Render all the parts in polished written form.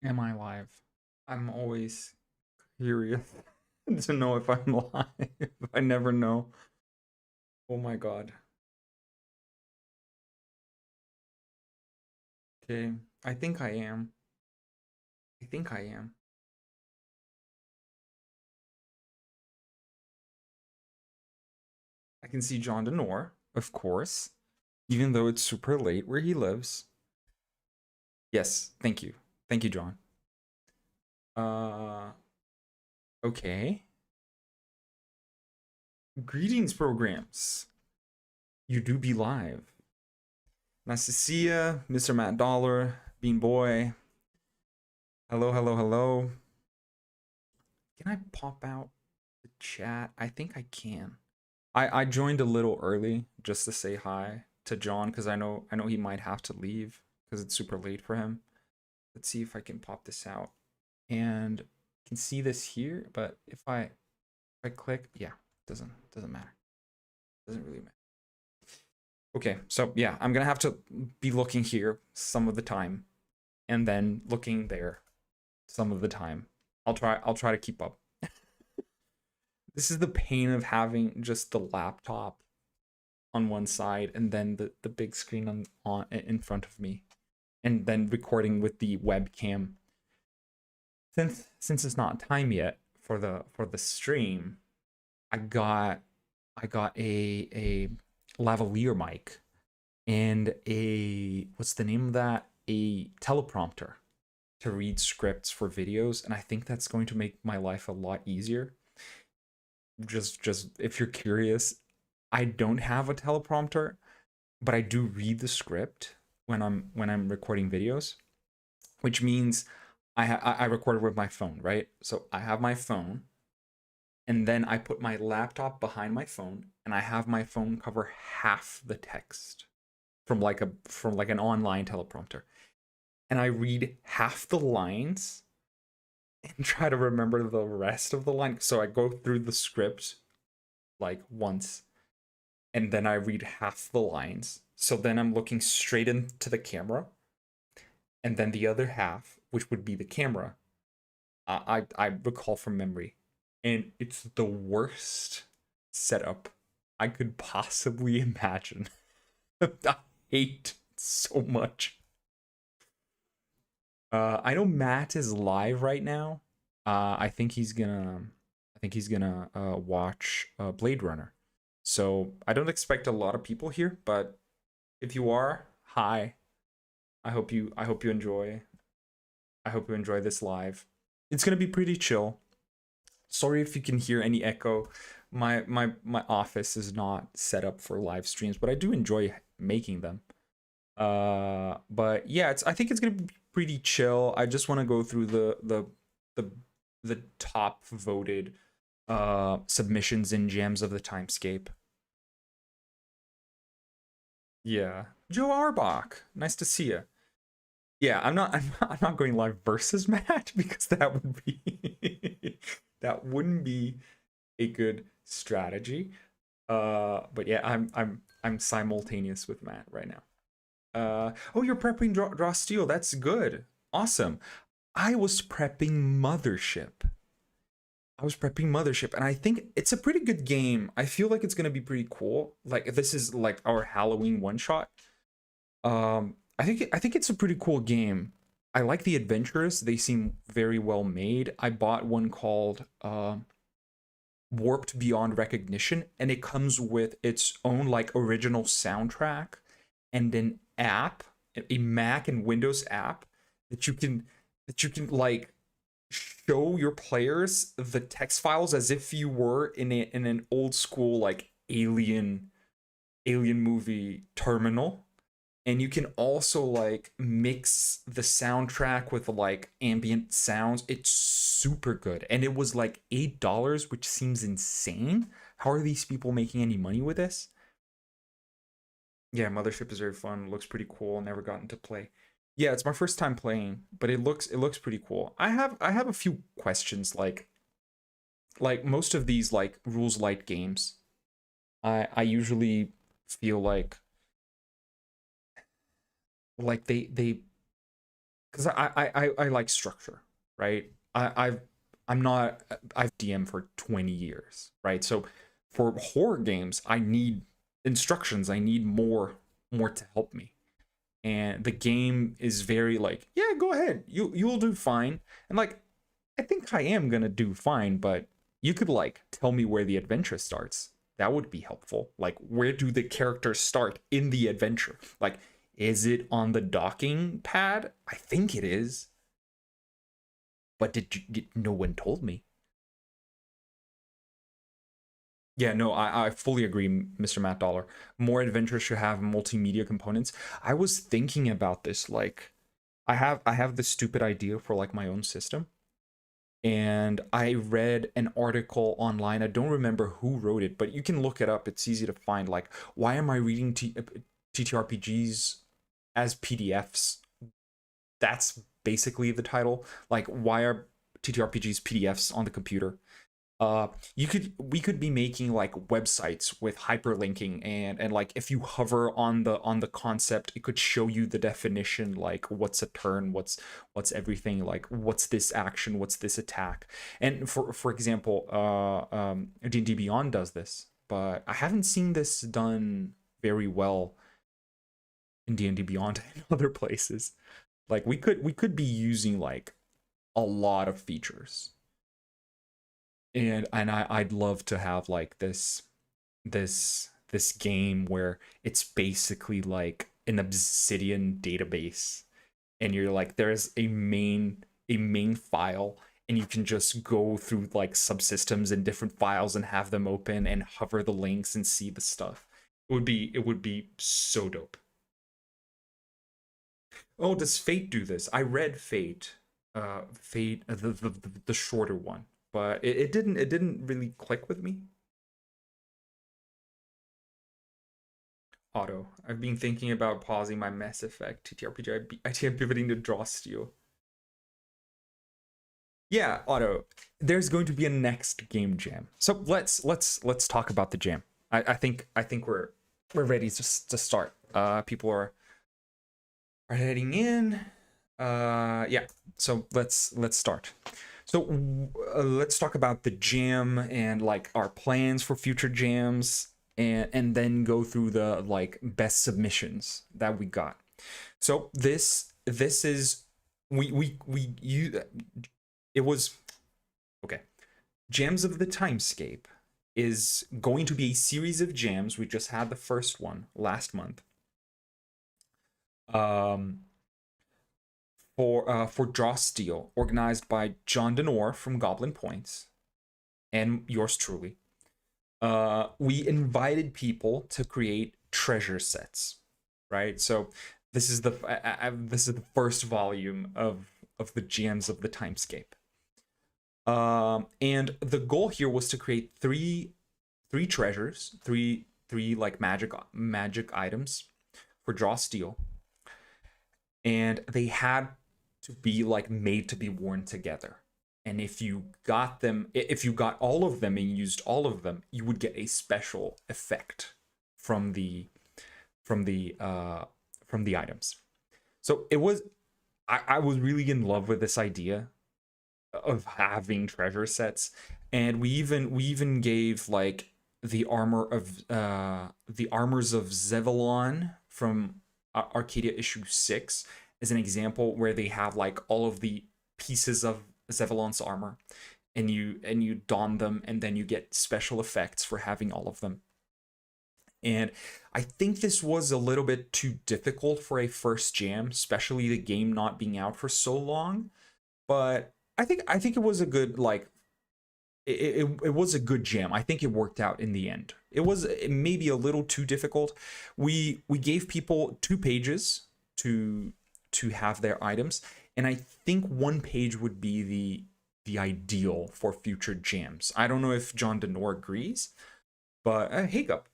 Am I live? I'm always curious to know if I'm live. I never know. Oh my god. Okay, I think I am. I think I am. I can see John Denor, of course, even though it's super late where he lives. Yes, thank you. Thank you, John. Uh, okay. Greetings, programs. You do be live. Nice to see ya, Mr. Matt Dollar, Bean Boy. Hello, hello, hello. Can I pop out the chat? I think I can. I joined a little early just to say hi to John because I know he might have to leave because it's super late for him. Let's see if I can pop this out. And I can see this here, but if I click, yeah, doesn't matter. Doesn't really matter. Okay, so yeah, I'm gonna have to be looking here some of the time and then looking there some of the time. I'll try to keep up. This is the pain of having just the laptop on one side and then the big screen on in front of me and then recording with the webcam. Since it's not time yet for the stream, I got a lavalier mic and a what's the name of that? A teleprompter to read scripts for videos, and I think that's going to make my life a lot easier. Just if you're curious, I don't have a teleprompter, but I do read the script when I'm recording videos, which means I record it with my phone, right? So I have my phone, and then I put my laptop behind my phone, and I have my phone cover half the text from like an online teleprompter, and I read half the lines and try to remember the rest of the line. So I go through the script like once and then I read half the lines. So then I'm looking straight into the camera, and then the other half, which would be the camera, I recall from memory, and it's the worst setup I could possibly imagine. I hate it so much. I know Matt is live right now. I think he's gonna watch Blade Runner. So I don't expect a lot of people here, but if you are, hi. I hope you enjoy. I hope you enjoy this live. It's gonna be pretty chill. Sorry if you can hear any echo. My office is not set up for live streams, but I do enjoy making them. But yeah, it's I think it's gonna be pretty chill. I just want to go through the the top voted submissions and gems of the Timescape. Yeah, Joe Arbach, nice to see you. Yeah, I'm not going live versus Matt because that would be that wouldn't be a good strategy. But yeah, I'm simultaneous with Matt right now. Oh, you're prepping Draw Steel. That's good. Awesome. I was prepping Mothership. I was prepping Mothership, and I think it's a pretty good game. I feel like it's gonna be pretty cool. Like this is like our Halloween one shot. I think it's a pretty cool game. I like the adventures. They seem very well made. I bought one called Warped Beyond Recognition, and it comes with its own like original soundtrack and an app, a Mac and Windows app that you can like show your players the text files as if you were in an old school like alien movie terminal, and you can also like mix the soundtrack with like ambient sounds. It's super good, and it was like $8, which seems insane. How are these people making any money with this? Yeah, Mothership is very fun. Looks pretty cool. Never gotten to play. Yeah, it's my first time playing, but it looks pretty cool. I have a few questions like most of these like rules light games. I usually feel like they because I like structure, right? I'm not I've DM for 20 years, right? So for horror games, I need instructions. I need more to help me. And the game is very like, yeah, go ahead. You'll do fine. And like I think I am gonna do fine, but you could like tell me where the adventure starts. That would be helpful. Like, where do the characters start in the adventure? Like, is it on the docking pad? I think it is. But no one told me. Yeah, no, I fully agree, Mr. Matt Dollar. More adventures should have multimedia components. I was thinking about this, like, I have this stupid idea for like my own system, and I read an article online. I don't remember who wrote it, but you can look it up. It's easy to find. Like, why am I reading TTRPGs as PDFs? That's basically the title. Like, why are TTRPGs PDFs on the computer? We could be making like websites with hyperlinking, and like if you hover on the concept, it could show you the definition, like what's a turn, what's everything, like what's this action, what's this attack. And for example, D&D Beyond does this, but I haven't seen this done very well in D&D Beyond and other places. Like we could be using like a lot of features, and I'd love to have like this game where it's basically like an Obsidian database, and you're like there's a main file, and you can just go through like subsystems and different files and have them open and hover the links and see the stuff. It would be so dope. Oh, does Fate do this? I read Fate, Fate, the shorter one, but it didn't really click with me. Auto. I've been thinking about pausing my Mass Effect TTRPG. I'm pivoting to Draw Steel. Yeah, Auto. There's going to be a next game jam. So let's talk about the jam. I think we're ready to start. People are heading in. Yeah. So let's start. So let's talk about the jam and like our plans for future jams, and then go through the like best submissions that we got. So this is we you it was okay. Jams of the Timescape is going to be a series of jams. We just had the first one last month. Um, for Draw Steel, organized by John Denor from Goblin Points and yours truly. We invited people to create treasure sets, right? So this is the first volume of the gems of the Timescape. And the goal here was to create three treasures, three like magic items for Draw Steel, and they had to be like made to be worn together. And if you got all of them and used all of them, you would get a special effect from from the uh from the items. So I was really in love with this idea of having treasure sets, and we even gave like the armors of Zevlon from Arcadia issue 6 as an example, where they have like all of the pieces of Zevlon's armor, and you don them, and then you get special effects for having all of them. And I think this was a little bit too difficult for a first jam, especially the game not being out for so long. But I think it was a good like it was a good jam. I think it worked out in the end. It was maybe a little too difficult. We gave people 2 pages to have their items, and I think 1 page would be the ideal for future jams. I don't know if John Denor agrees, but Hiccup.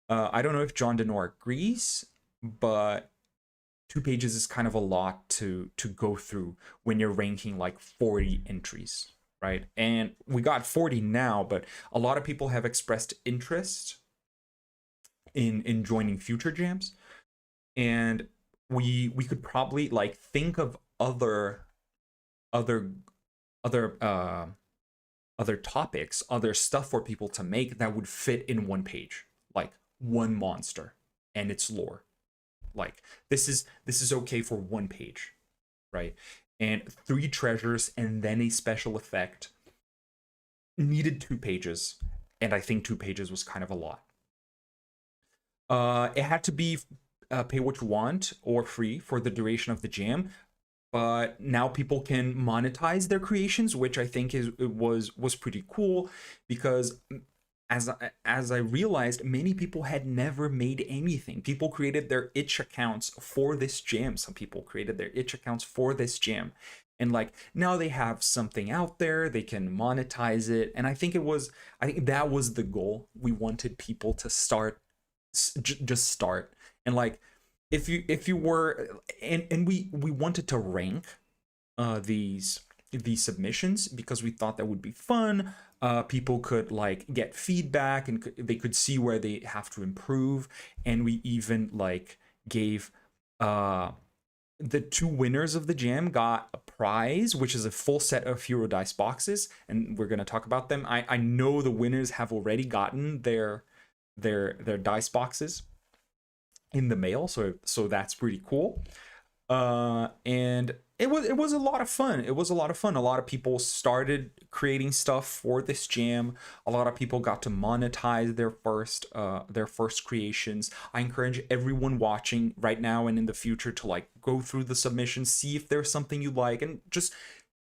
I don't know if John Denor agrees, but 2 pages is kind of a lot to go through when you're ranking like 40 entries, right? And we got 40 now, but a lot of people have expressed interest in joining future jams, and we could probably like think other other other other topics, other stuff for people to make that would fit in one page, like one monster and its lore. Like this is okay for one page, right? And three treasures and then a special effect needed 2 pages, and I think 2 pages was kind of a lot. It had to be pay what you want or free for the duration of the jam, but now people can monetize their creations, which I think was pretty cool, because as I realized, many people had never made anything. People created their itch accounts for this jam. Some people created their itch accounts for this jam, and like now they have something out there, they can monetize it. And I think that was the goal. We wanted people to start, just start. And like if you were, and we wanted to rank these submissions because we thought that would be fun. People could like get feedback, and they could see where they have to improve. And we even like gave the 2 winners of the jam got a prize, which is a full set of hero dice boxes, and we're going to talk about them. I know the winners have already gotten their dice boxes in the mail, so that's pretty cool. And it was a lot of fun. It was a lot of fun. A lot of people started creating stuff for this jam. A lot of people got to monetize their first creations. I encourage everyone watching right now and in the future to like go through the submissions, see if there's something you like, and just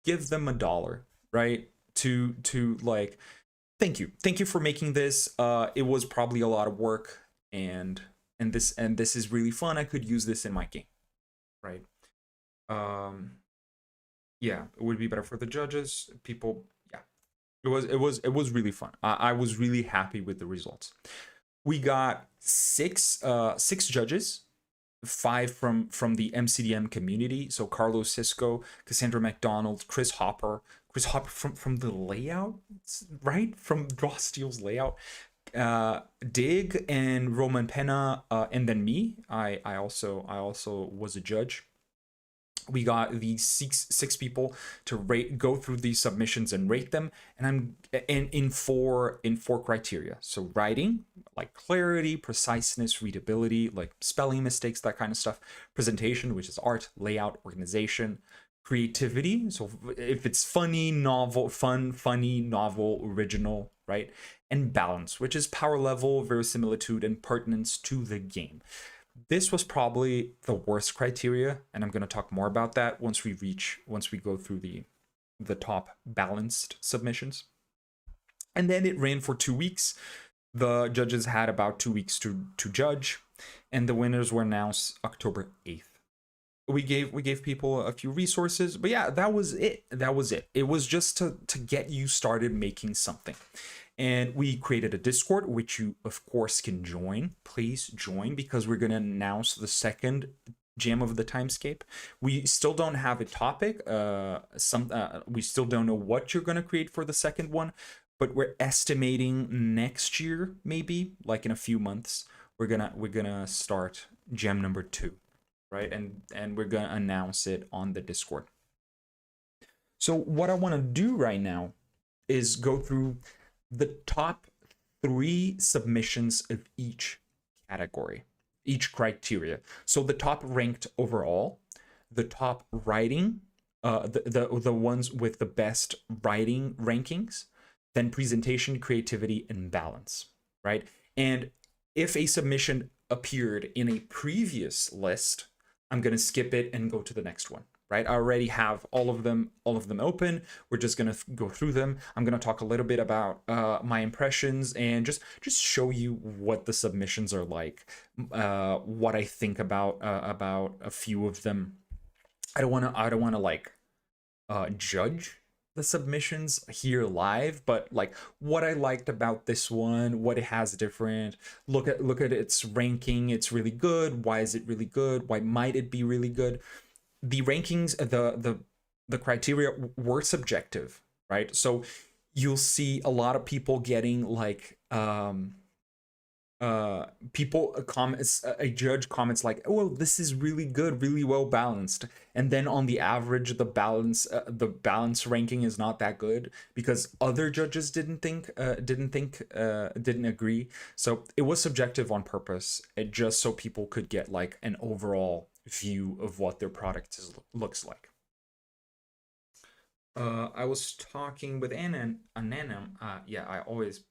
give them $1, right? To like, thank you for making this. It was probably a lot of work, and this is really fun. I could use this in my game, right? um yeah, it would be better for the judges, people. Yeah, it was really fun. I was really happy with the results. We got six judges, 5 from the MCDM community. So Carlos Cisco, Cassandra McDonald, Chris Hopper from the layout, right, from Draw Steel's layout, Dig and Roman Pena, and then me. I also was a judge. We got these six people to go through these submissions and rate them, and I'm in four criteria. So writing, like clarity, preciseness, readability, like spelling mistakes, that kind of stuff. Presentation, which is art, layout, organization. Creativity, so if it's funny, novel, original, right? And balance, which is power level, verisimilitude, and pertinence to the game. This was probably the worst criteria, and I'm going to talk more about that once we go through the top balanced submissions. And then it ran for 2 weeks. The judges had about 2 weeks to judge, and the winners were announced October 8th. We gave people a few resources, but yeah, that was it. It was just to get you started making something. And we created a Discord, which you of course can join. Please join, because we're going to announce the second jam of the Timescape. We still don't have a topic. We still don't know what you're going to create for the second one, but we're estimating next year, maybe like in a few months, we're gonna start jam number 2, right? And we're gonna announce it on the Discord. So what I want to do right now is go through the top 3 submissions of each category, each criteria. So the top ranked overall, the top writing, the ones with the best writing rankings, then presentation, creativity, and balance, right? And if a submission appeared in a previous list, I'm going to skip it and go to the next one. Right, I already have all of them open. We're just gonna go through them. I'm gonna talk a little bit about my impressions and just show you what the submissions are like, what I think about a few of them. I don't wanna like judge the submissions here live, but like what I liked about this one, what it has different. Look at its ranking. It's really good. Why is it really good? Why might it be really good? The rankings, the criteria were subjective, right? So you'll see a lot of people getting like people comments, a judge comments like, oh well, this is really good, really well balanced, and then on the average the balance ranking is not that good because other judges didn't agree. So it was subjective on purpose, just so people could get like an overall view of what their product looks like. I was talking with Ananam. Yeah, I always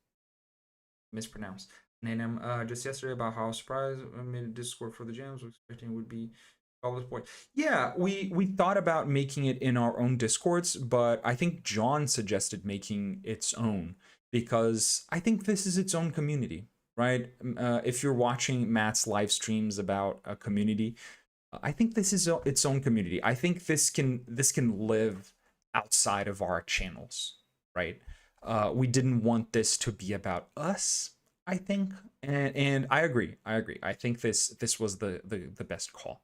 mispronounce Nanam just yesterday about how surprised I made a Discord for the jams. Was expecting it would be all this point. Yeah, we thought about making it in our own Discords, but I think John suggested making its own because I think this is its own community, right? If you're watching Matt's live streams about a community, I think this is its own community. I think this can live outside of our channels, right? We didn't want this to be about us, I think, and I agree. I think this was the best call.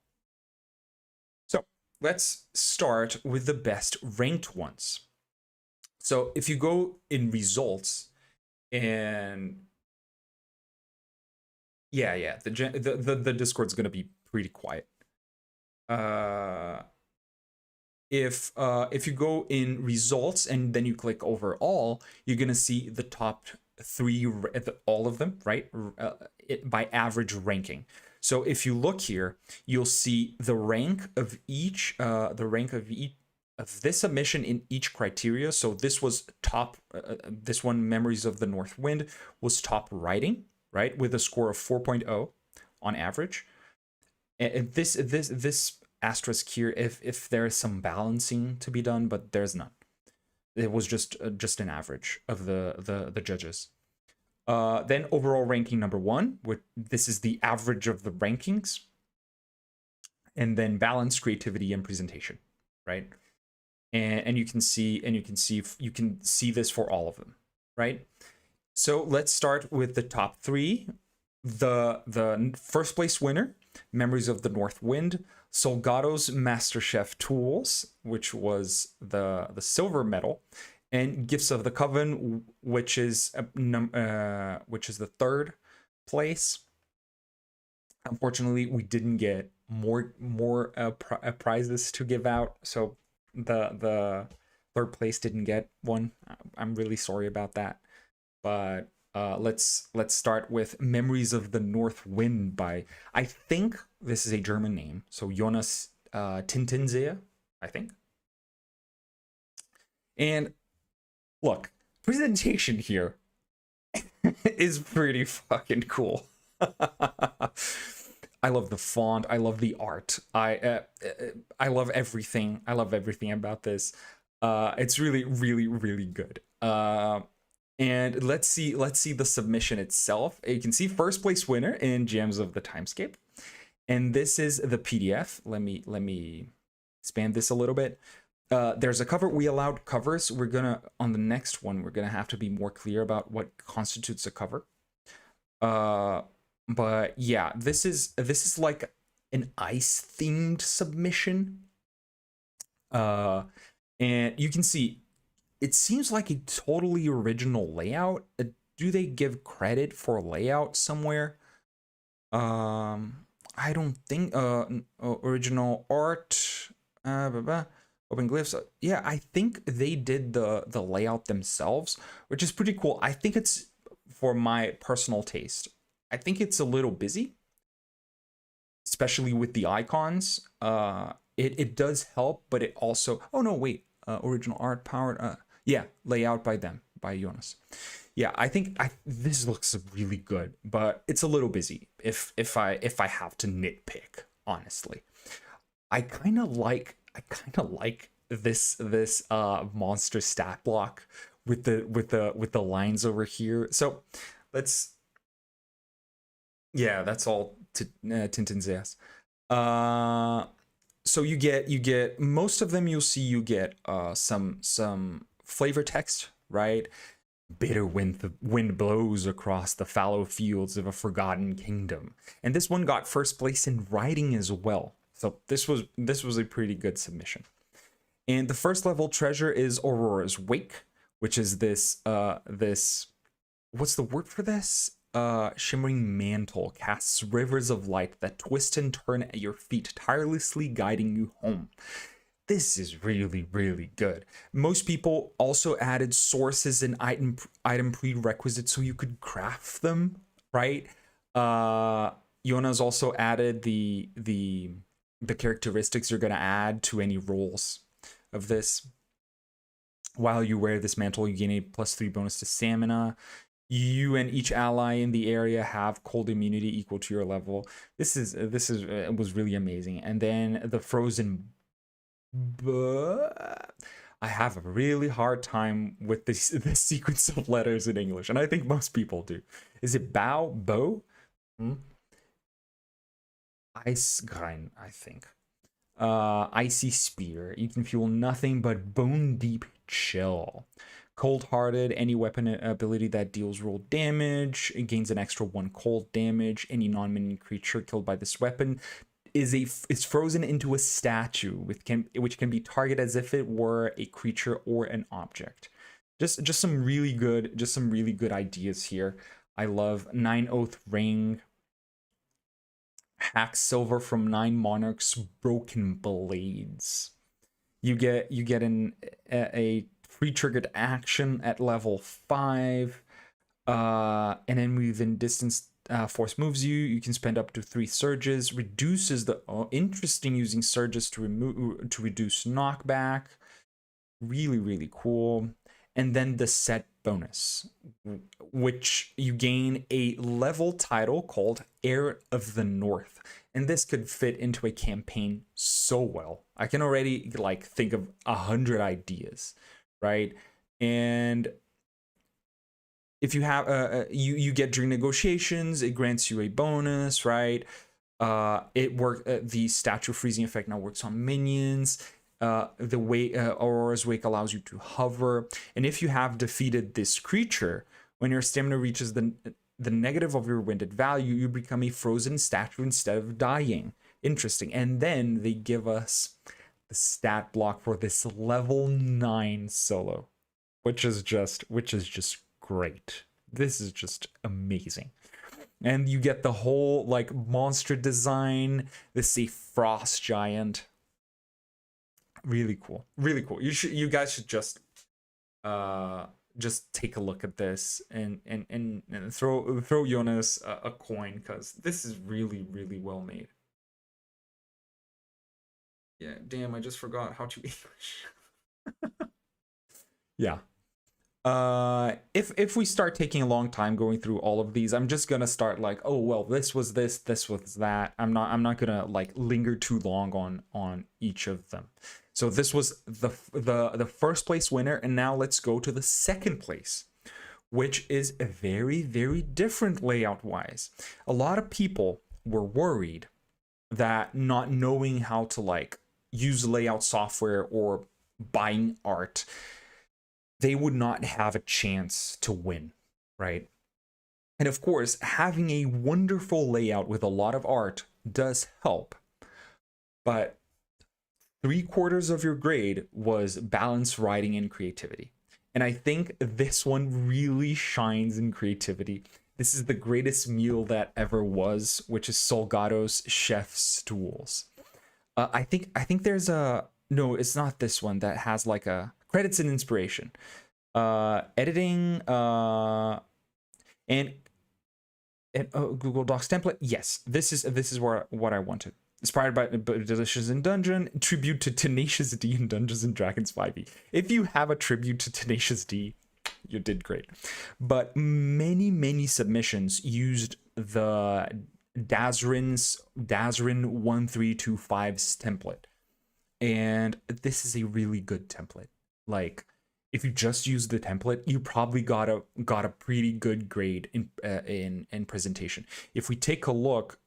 So let's start with the best ranked ones. So if you go in results, and yeah, the Discord's gonna be pretty quiet. If you go in results and then you click overall, you're gonna see the top three, all of them, right? By average ranking. So if you look here, you'll see the rank of each, of this submission in each criteria. So this was top, this one, Memories of the North Wind, was top writing, right? With a score of 4.0 on average. And this asterisk here if there is some balancing to be done, but there's none. It was just an average of the judges. Then overall ranking number 1, this is the average of the rankings, and then balance, creativity, and presentation, right? And you can see this for all of them, right? So let's start with the top 3. The first place winner, Memories of the North Wind, Solgado's MasterChef Tools, which was the silver medal, and Gifts of the Coven, which is the third place. Unfortunately, we didn't get more prizes to give out, so the third place didn't get one. I'm really sorry about that, but let's start with Memories of the North Wind by, I think this is a German name, so Jonas Tintenseer, I think. And look, presentation here is pretty fucking cool. I love the font. I love the art. I love everything. I love everything about this. It's really, really, really good. And let's see the submission itself. You can see first place winner in Gems of the Timescape. And this is the PDF. Let me expand this a little bit. There's a cover. We allowed covers. We're gonna, on the next one, we're gonna have to be more clear about what constitutes a cover. But yeah, this is like an ice themed submission. And you can see it seems like a totally original layout. Do they give credit for layout somewhere? I don't think original art, open glyphs. Yeah, I think they did the layout themselves, which is pretty cool. I think it's, for my personal taste, I think it's a little busy, especially with the icons. It does help, but it also, oh no, wait, original art powered, yeah, layout by them, by Jonas. Yeah, I think this looks really good, but it's a little busy if I have to nitpick, honestly. I kind of like this monster stat block with the lines over here. So let's, yeah, that's all Tintin's. So you get most of them. You'll see you get some flavor text, right? Bitter wind blows across the fallow fields of a forgotten kingdom. And this one got first place in writing as well. So this was a pretty good submission. And the first level treasure is Aurora's Wake, which is this what's the word for this? shimmering mantle casts rivers of light that twist and turn at your feet, tirelessly guiding you home. This is really, really good. Most people also added sources and item prerequisites so you could craft them, right? Yona's also added the characteristics you're gonna add to any rolls of this. While you wear this mantle, you gain a +3 bonus to stamina. You and each ally in the area have cold immunity equal to your level. This was really amazing. And then the frozen. I have a really hard time with this sequence of letters in English, and I think most people do. Is it bow? Eisgrein, I think. Icy Spear. You can feel nothing but bone deep chill. Cold-hearted, any weapon ability that deals roll damage, it gains an extra 1 cold damage. Any non-minion creature killed by this weapon is frozen into a statue, which can be targeted as if it were a creature or an object. Just some really good ideas here. I love 9 Oath Ring. Hack Silver from 9 Monarchs, Broken Blades. You get a free triggered action at level 5. And then within distance force moves you. You can spend up to 3 surges. Reduces the interesting using surges to reduce knockback. Really cool. And then the set bonus, which you gain a level title called Heir of the North, and this could fit into a campaign so well. I can already like think of 100 ideas, right? And if you have you get during negotiations, it grants you a bonus, right? The statue freezing effect now works on minions. The way Aurora's Wake allows you to hover, and if you have defeated this creature, when your stamina reaches the negative of your winded value, you become a frozen statue instead of dying. Interesting. And then they give us the stat block for this level 9 solo, which is just great. This is just amazing. And you get the whole like monster design. This is a frost giant. Really cool. You guys should just take a look at this and throw Jonas a coin, because this is really well made. Yeah, damn, I just forgot how to English. Yeah. If we start taking a long time going through all of these, I'm just gonna start like, oh well, this was this was that. I'm not gonna like linger too long on each of them. So this was the first place winner, and now let's go to the second place, which is a very different layout wise. A lot of people were worried that not knowing how to like use layout software or buying art, they would not have a chance to win, right? And of course, having a wonderful layout with a lot of art does help, but 3/4 of your grade was balance, writing, and creativity. And I think this one really shines in creativity. This is the greatest meal that ever was, which is Solgato's Chef's Tools. I think there's a, no, it's not this one that has like a credits and inspiration. Editing and Google Docs template. Yes, this is what I wanted. Inspired by Delicious in Dungeon, tribute to Tenacious D in Dungeons and Dragons 5e. If you have a tribute to Tenacious D, you did great. But many submissions used the Dazrin's 1325's template, and this is a really good template. Like, if you just use the template, you probably got a pretty good grade in presentation. If we take a look,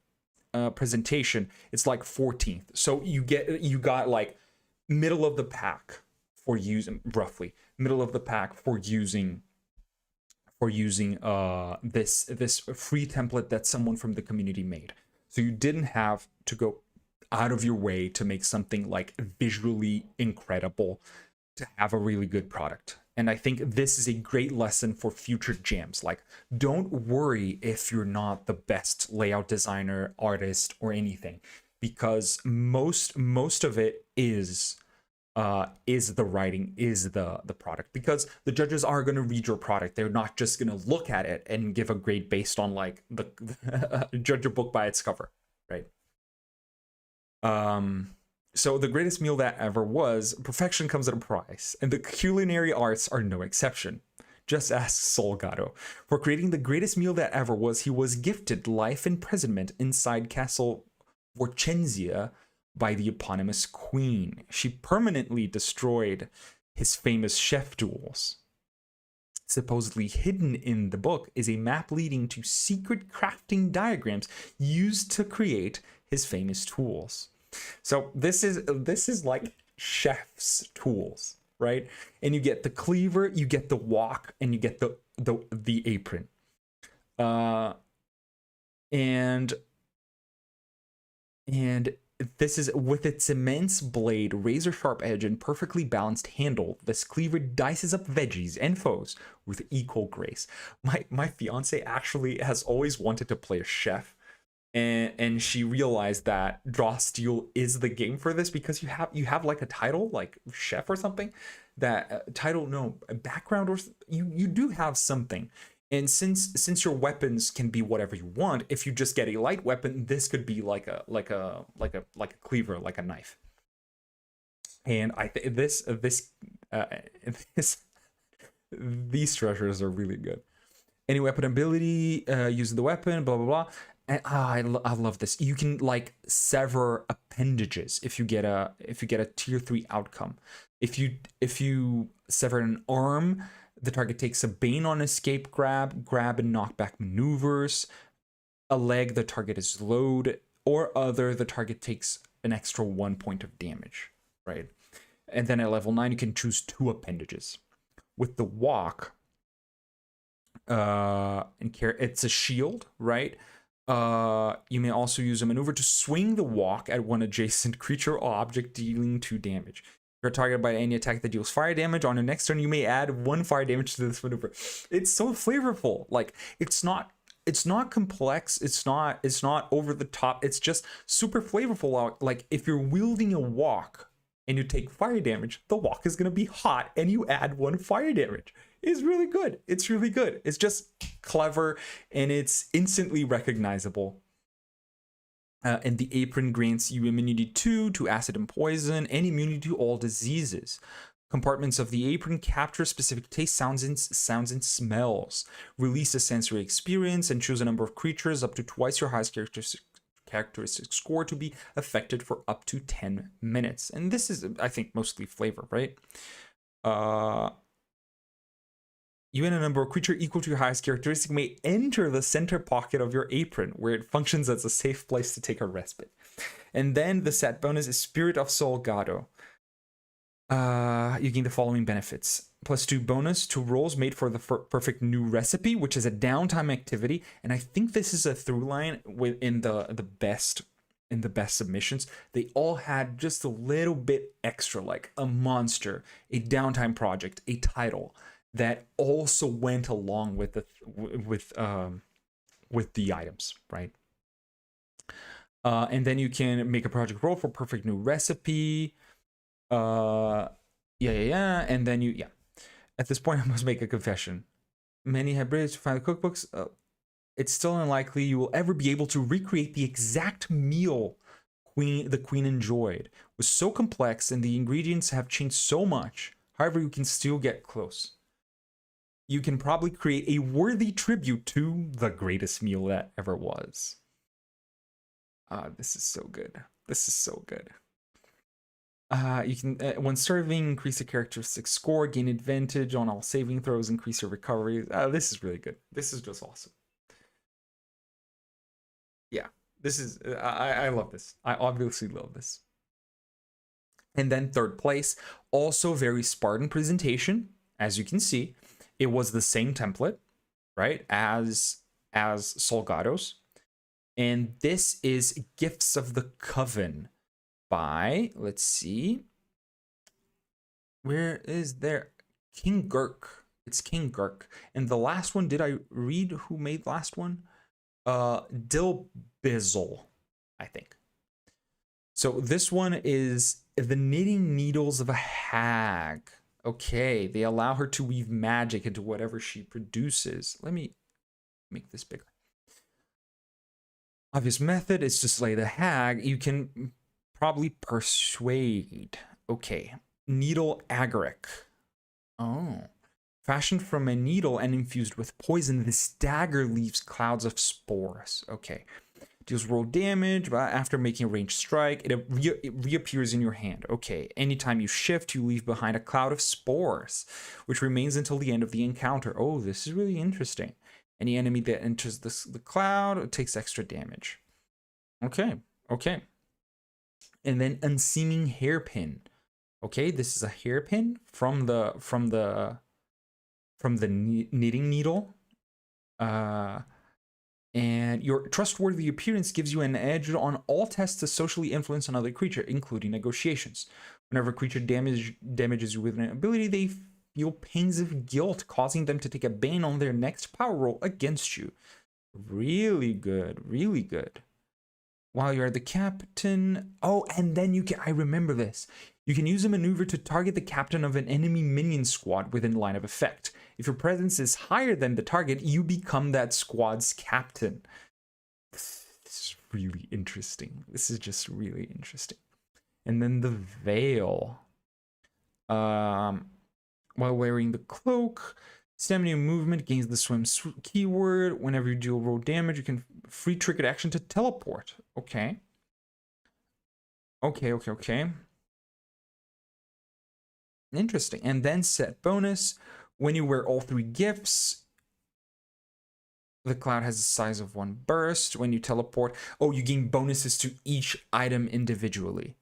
presentation, it's like 14th. So you got like middle of the pack for using, roughly middle of the pack for using this free template that someone from the community made. So you didn't have to go out of your way to make something like visually incredible. to have a really good product. And I think this is a great lesson for future jams. Like, don't worry if you're not the best layout designer, artist, or anything, because most of it is the writing, is the product, because the judges are going to read your product. They're not just going to look at it and give a grade based on like the judge a book by its cover, right? So the greatest meal that ever was, perfection comes at a price, and the culinary arts are no exception. Just ask Solgado. For creating the greatest meal that ever was, he was gifted life imprisonment inside Castle Vorchenzia by the eponymous queen. She permanently destroyed his famous chef duels. Supposedly hidden in the book is a map leading to secret crafting diagrams used to create his famous tools. So this is like chef's tools, right? And you get the cleaver, you get the wok, and you get the apron. And this is, with its immense blade, razor sharp edge, and perfectly balanced handle, this cleaver dices up veggies and foes with equal grace. My fiance actually has always wanted to play a chef, and she realized that Draw Steel is the game for this, because you have like a title like chef or something, that title, no, background, or you do have something. And since your weapons can be whatever you want, if you just get a light weapon, this could be like a cleaver, like a knife. And I think these treasures are really good. Any weapon ability, using the weapon, blah blah blah. And I love this. You can like sever appendages if you get a tier 3 outcome. If you sever an arm, the target takes a Bane on escape grab and knockback maneuvers. A leg, the target is slowed, or other, the target takes an extra 1 point of damage, right? And then at level 9, you can choose 2 appendages. With the walk, it's a shield, right? You may also use a maneuver to swing the walk at one adjacent creature or object, dealing 2 damage. You're targeted by any attack that deals fire damage. On your next turn, you may add 1 fire damage to this maneuver. It's so flavorful. Like, it's not complex. It's not over the top. It's just super flavorful. Like, if you're wielding a walk and you take fire damage, the walk is gonna be hot, and you add 1 fire damage. It's really good. It's really good. It's just clever, and it's instantly recognizable. And the apron grants you immunity to acid and poison, and immunity to all diseases. Compartments of the apron capture specific taste, sounds, and smells. Release a sensory experience and choose a number of creatures up to twice your highest characteristic score to be affected for up to 10 minutes. And this is, I think, mostly flavor, right? You and a number of creature equal to your highest characteristic may enter the center pocket of your apron, where it functions as a safe place to take a respite. And then the set bonus is Spirit of Solgado. You gain the following benefits. +2 bonus to rolls made for the perfect new recipe, which is a downtime activity. And I think this is a through line within the best submissions. They all had just a little bit extra, like a monster, a downtime project, a title, that also went along with the items, right? And then you can make a project roll for perfect new recipe. And then At this point, I must make a confession. Many have bridged to find the cookbooks. It's still unlikely you will ever be able to recreate the exact meal the queen enjoyed. It was so complex, and the ingredients have changed so much. However, you can still get close. You can probably create a worthy tribute to the greatest meal that ever was. This is so good. This is so good. You can, when serving, increase the characteristic score, gain advantage on all saving throws, increase your recovery. This is really good. This is just awesome. Yeah, this is, I love this. I obviously love this. And then third place, also very Spartan presentation, as you can see. It was the same template, right, as Solgado's. And this is Gifts of the Coven by, let's see, Where is there? King Gurk. It's King Gurk. And the last one, did I read who made the last one? Dill Bizzle, I think. So this one is the knitting needles of a hag. Okay, they allow her to weave magic into whatever she produces. Let me make this bigger. Obvious method is to slay the hag. You can probably persuade. Okay, needle agaric. Oh. Fashioned from a needle and infused with poison, this dagger leaves clouds of spores. Okay. Deals roll damage, but after making a ranged strike, it reappears in your hand. Okay. Anytime you shift, you leave behind a cloud of spores, which remains until the end of the encounter. Oh, this is really interesting. Any enemy that enters the cloud takes extra damage. Okay. Okay. And then Unseeming Hairpin. Okay, this is a hairpin from the knitting needle. And your trustworthy appearance gives you an edge on all tests to socially influence another creature, including negotiations. Whenever a creature damages you with an ability, they feel pains of guilt, causing them to take a bane on their next power roll against you. Really good, really good. While you're the captain... Oh, and then you can... I remember this. You can use a maneuver to target the captain of an enemy minion squad within line of effect. If your presence is higher than the target, you become that squad's captain. This is really interesting. This is just really interesting. And then the veil. While wearing the cloak, stamina movement gains the swim keyword. Whenever you deal roll damage, you can free triggered action to teleport. Okay. Okay. Interesting. And then set bonus. When you wear all three gifts, the cloud has the size of one burst. When you teleport, oh, you gain bonuses to each item individually.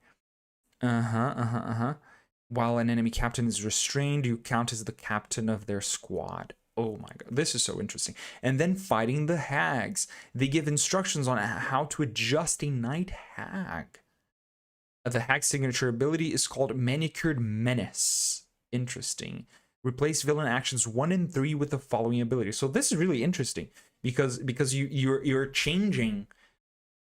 While an enemy captain is restrained, you count as the captain of their squad. Oh my god, this is so interesting. And then fighting the hags. They give instructions on how to adjust a night hag. The hag signature ability is called Manicured Menace. Interesting. Replace villain actions 1 and 3 with the following ability. So this is really interesting because you're changing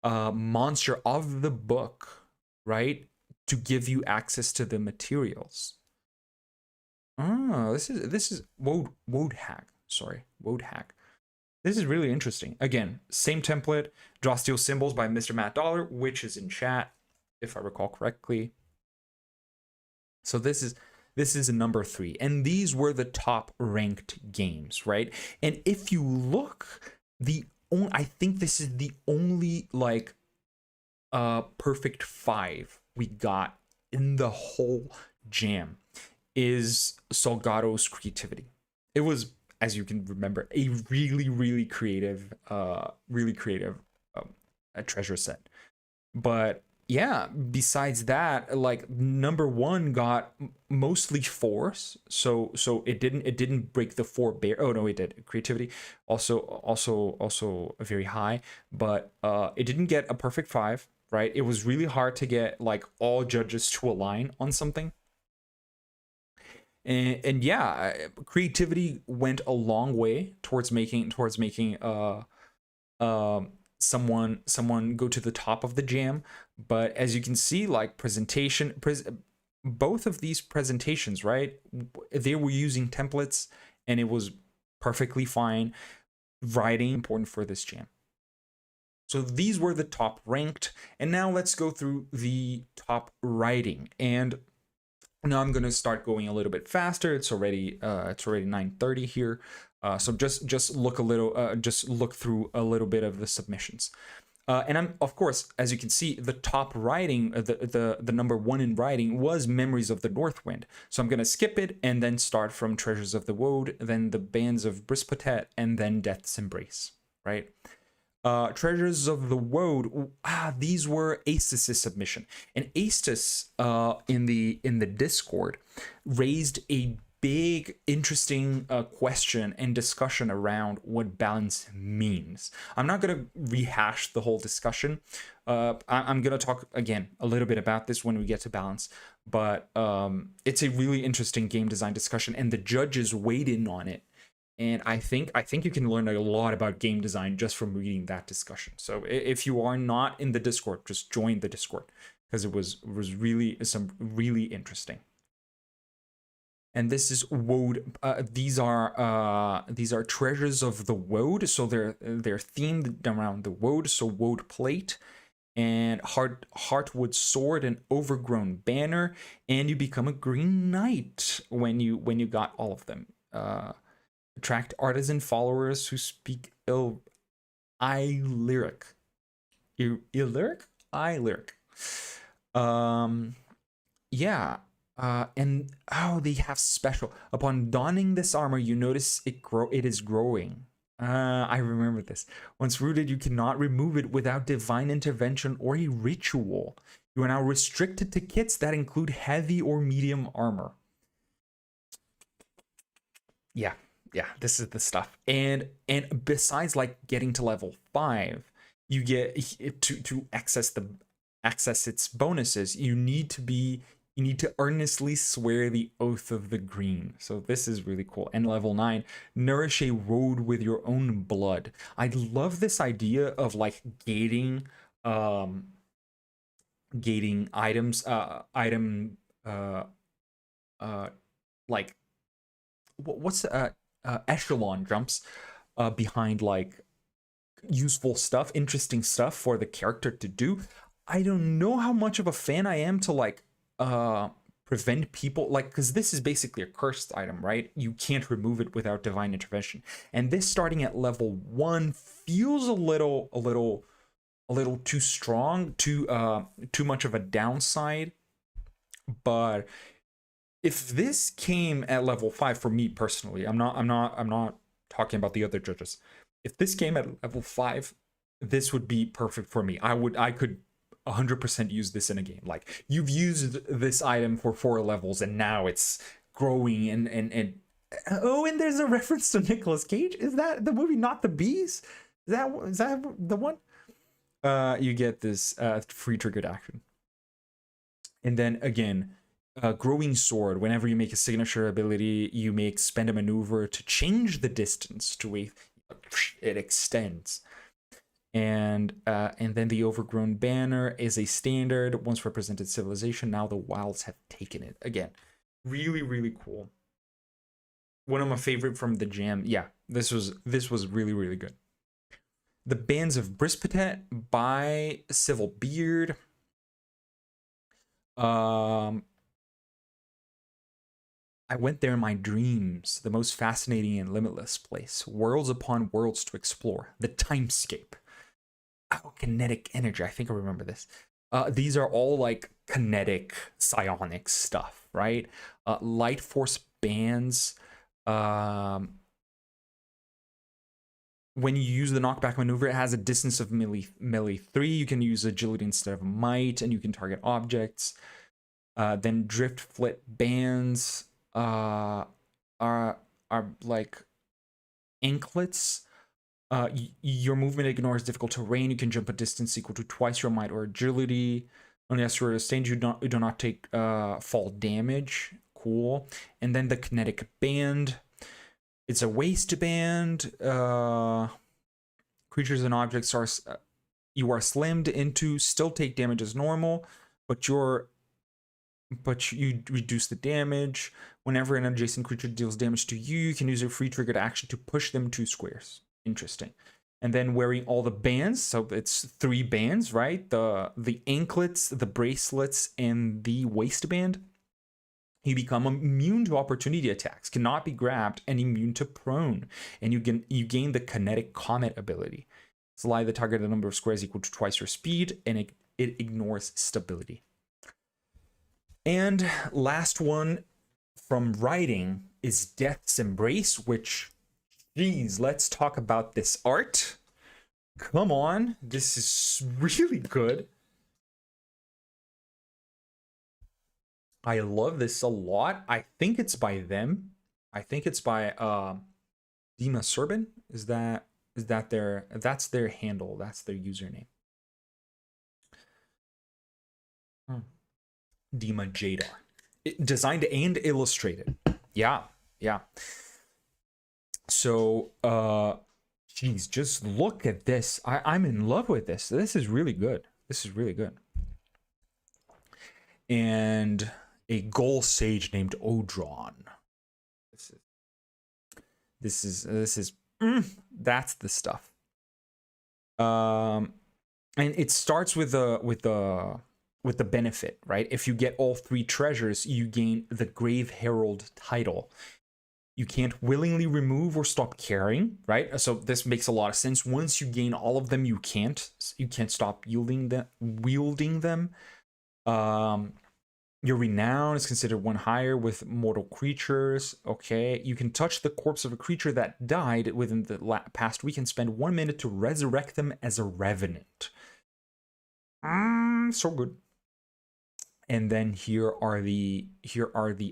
monster of the book, right, to give you access to the materials. Oh, this is Woad Hag. Sorry, Woad Hag. This is really interesting. Again, same template. Draw Steel Symbols by Mr. Matt Dollar, which is in chat, if I recall correctly. So this is a number 3, and these were the top ranked games, right? And if you look, I think this is the only like perfect 5 we got in the whole jam is Salgado's creativity. It was, as you can remember, a really creative treasure set. But yeah, besides that, like number 1 got mostly 4s, so it didn't break the 4 barrier. Oh no, it did. Creativity also very high, but it didn't get a perfect 5, right? It was really hard to get like all judges to align on something. And yeah, creativity went a long way towards making someone go to the top of the jam. But as you can see, like both of these presentations, right, they were using templates and it was perfectly fine. Writing important for this jam. So these were the top ranked, and now let's go through the top writing. And now I'm gonna start going a little bit faster. It's already 9:30 here. So just look through a little bit of the submissions. And I'm, of course, as you can see, the top writing, the number 1 in writing was Memories of the Northwind. So I'm gonna skip it and then start from Treasures of the Woad, then the Bands of Brispotet, and then Death's Embrace, right? Treasures of the Woad. These were Astus's submission, and Astus in the Discord raised a big, interesting question and discussion around what balance means. I'm not gonna rehash the whole discussion. I'm gonna talk again a little bit about this when we get to balance. But it's a really interesting game design discussion, and the judges weighed in on it. And I think you can learn a lot about game design just from reading that discussion. So if you are not in the Discord, just join the Discord, because it was really some really interesting. And this is woad. These are treasures of the woad, so they're themed around the woad. So woad plate and heartwood sword and overgrown banner, and you become a green knight when you got all of them. Attract artisan followers who speak Illyric. Illyric. Yeah. And oh, they have special. Upon donning this armor, you notice it is growing. I remember this. Once rooted, you cannot remove it without divine intervention or a ritual. You are now restricted to kits that include heavy or medium armor. Yeah, this is the stuff. And besides like getting to level 5, you get to access its bonuses, you need to earnestly swear the oath of the green. So this is really cool. And level 9, nourish a road with your own blood. I love this idea of like gating items, like what's echelon jumps behind like useful stuff, interesting stuff for the character to do. I don't know how much of a fan I am to like prevent people, like, because this is basically a cursed item, right? You can't remove it without divine intervention, and this starting at level 1 feels a little too strong, too much of a downside. But if this came at level 5 for me personally, I'm not talking about the other judges. If this came at level 5, this would be perfect for me. I could 100% use this in a game. Like, you've used this item for 4 levels and now it's growing and oh, and there's a reference to Nicolas Cage. Is that the movie Not the Bees? Is that the one? You get this free triggered action. And then again, growing sword. Whenever you make a signature ability, you may expend a maneuver to change the distance to a it extends. And then the overgrown banner is a standard once represented civilization. Now the wilds have taken it. Again, really cool. One of my favorite from the jam. Yeah, this was really good. The Bands of Brispetet by Civil Beard. I went there in my dreams, the most fascinating and limitless place, worlds upon worlds to explore, the Timescape. Oh, kinetic energy. I think I remember this. These are all like kinetic psionic stuff, right? Light force bands. When you use the knockback maneuver, it has a distance of melee 3. You can use agility instead of might, and you can target objects. Then drift flit bands are like anklets. Your movement ignores difficult terrain. You can jump a distance equal to twice your might or agility. Unless you're sustained, you do not take fall damage. Cool. And then the kinetic band. It's a waistband. Creatures and objects are you are slammed into, still take damage as normal, but you reduce the damage. Whenever an adjacent creature deals damage to you, you can use a free triggered action to push them 2 squares. Interesting. And then wearing all the bands, so it's 3 bands, right? The anklets, the bracelets, and the waistband. You become immune to opportunity attacks, cannot be grabbed, and immune to prone. And you gain the kinetic comet ability. Slide the target a number of squares equal to twice your speed, and it ignores stability. And last one from writing is Death's Embrace, which, geez, let's talk about this art. Come on, this is really good. I love this a lot. I think it's by them. I think it's by Dima Serban. That's their handle. That's their username. Dima Jadar. Designed and illustrated. Yeah, yeah. So, geez, just look at this. I'm in love with this. This is really good. This is really good. And a goal sage named Odron. This is that's the stuff. And it starts with the benefit, right? If you get all 3 treasures, you gain the Grave Herald title. You can't willingly remove or stop carrying, right? So this makes a lot of sense. Once you gain all of them, you can't stop wielding them. Your renown is considered 1 higher with mortal creatures. Okay, you can touch the corpse of a creature that died within the past week and spend 1 minute to resurrect them as a revenant. So good. And then here are the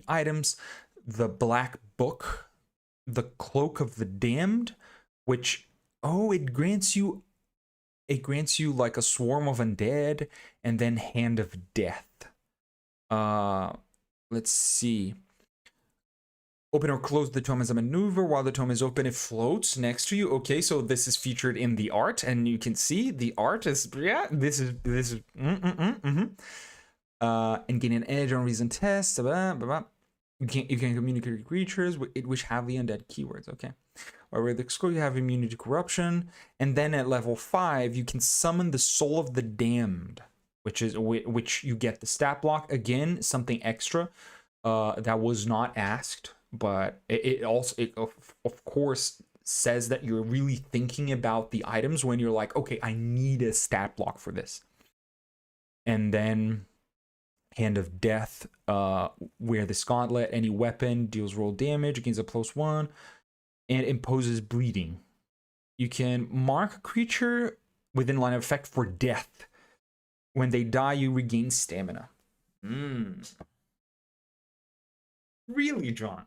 items. The Black Book, the Cloak of the Damned, which it grants you like a swarm of undead, and then Hand of Death. Let's see. Open or close the tome as a maneuver. While the tome is open, it floats next to you. Okay, so this is featured in the art, and you can see the art is and gain an edge on reason tests. You can communicate with creatures which have the undead keywords. Okay. Or with the score, you have immunity to corruption, and then at level 5, you can summon the Soul of the Damned, which you get the stat block again, something extra that was not asked, but it also of course says that you're really thinking about the items when you're like, okay, I need a stat block for this. And then Hand of Death, wear this gauntlet. Any weapon deals roll damage against a +1 and imposes bleeding. You can mark a creature within line of effect for death. When they die, you regain stamina. Really, John?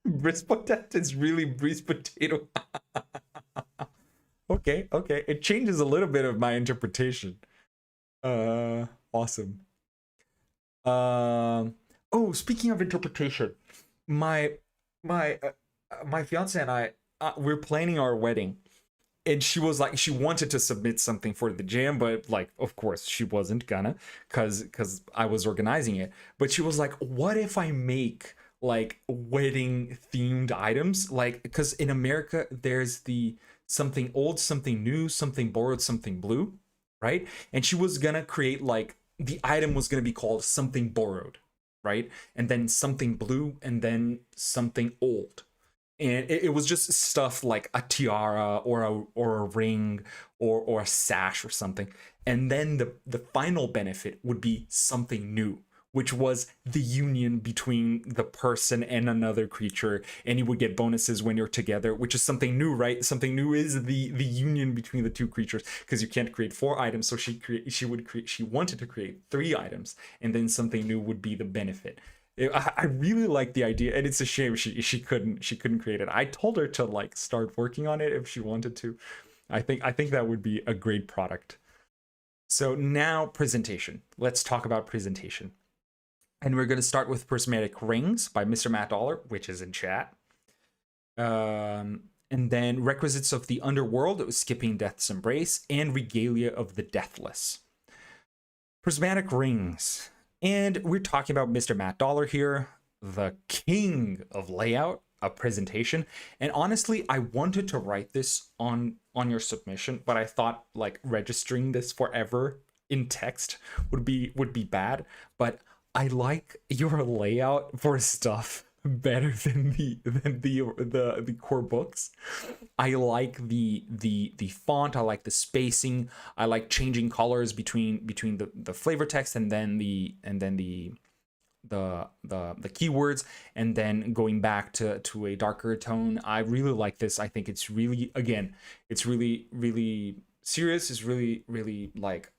Brispotet is really Bris Potato. Okay. It changes a little bit of my interpretation. Awesome. Speaking of interpretation, my fiance and I, we're planning our wedding, and she was like, she wanted to submit something for the jam, but like, of course she wasn't gonna, cause I was organizing it. But she was like, what if I make like wedding themed items? Like, because in America there's the something old, something new, something borrowed, something blue, right? And she was gonna create like, the item was gonna be called something borrowed, right? And then something blue, and then something old. And it was just stuff like a tiara or a ring or a sash or something. And then the final benefit would be something new, which was the union between the person and another creature, and you would get bonuses when you're together, which is something new, right? Something new is the union between the 2 creatures, because you can't create 4 items. So she wanted to create 3 items, and then something new would be the benefit. I really like the idea, and it's a shame she couldn't create it. I told her to like start working on it if she wanted to. I think that would be a great product. So now presentation. Let's talk about presentation. And we're going to start with Prismatic Rings by Mr. Matt Dollar, which is in chat. And then Requisites of the Underworld, Skipping Death's Embrace, and Regalia of the Deathless. Prismatic Rings. And we're talking about Mr. Matt Dollar here, the king of layout, a presentation. And honestly, I wanted to write this on your submission, but I thought like registering this forever in text would be bad. But I like your layout for stuff better than the core books. I like the font, I like the spacing, I like changing colors between the flavor text and then the keywords, and then going back to a darker tone. I really like this. I think it's really, again, it's really serious. It's really like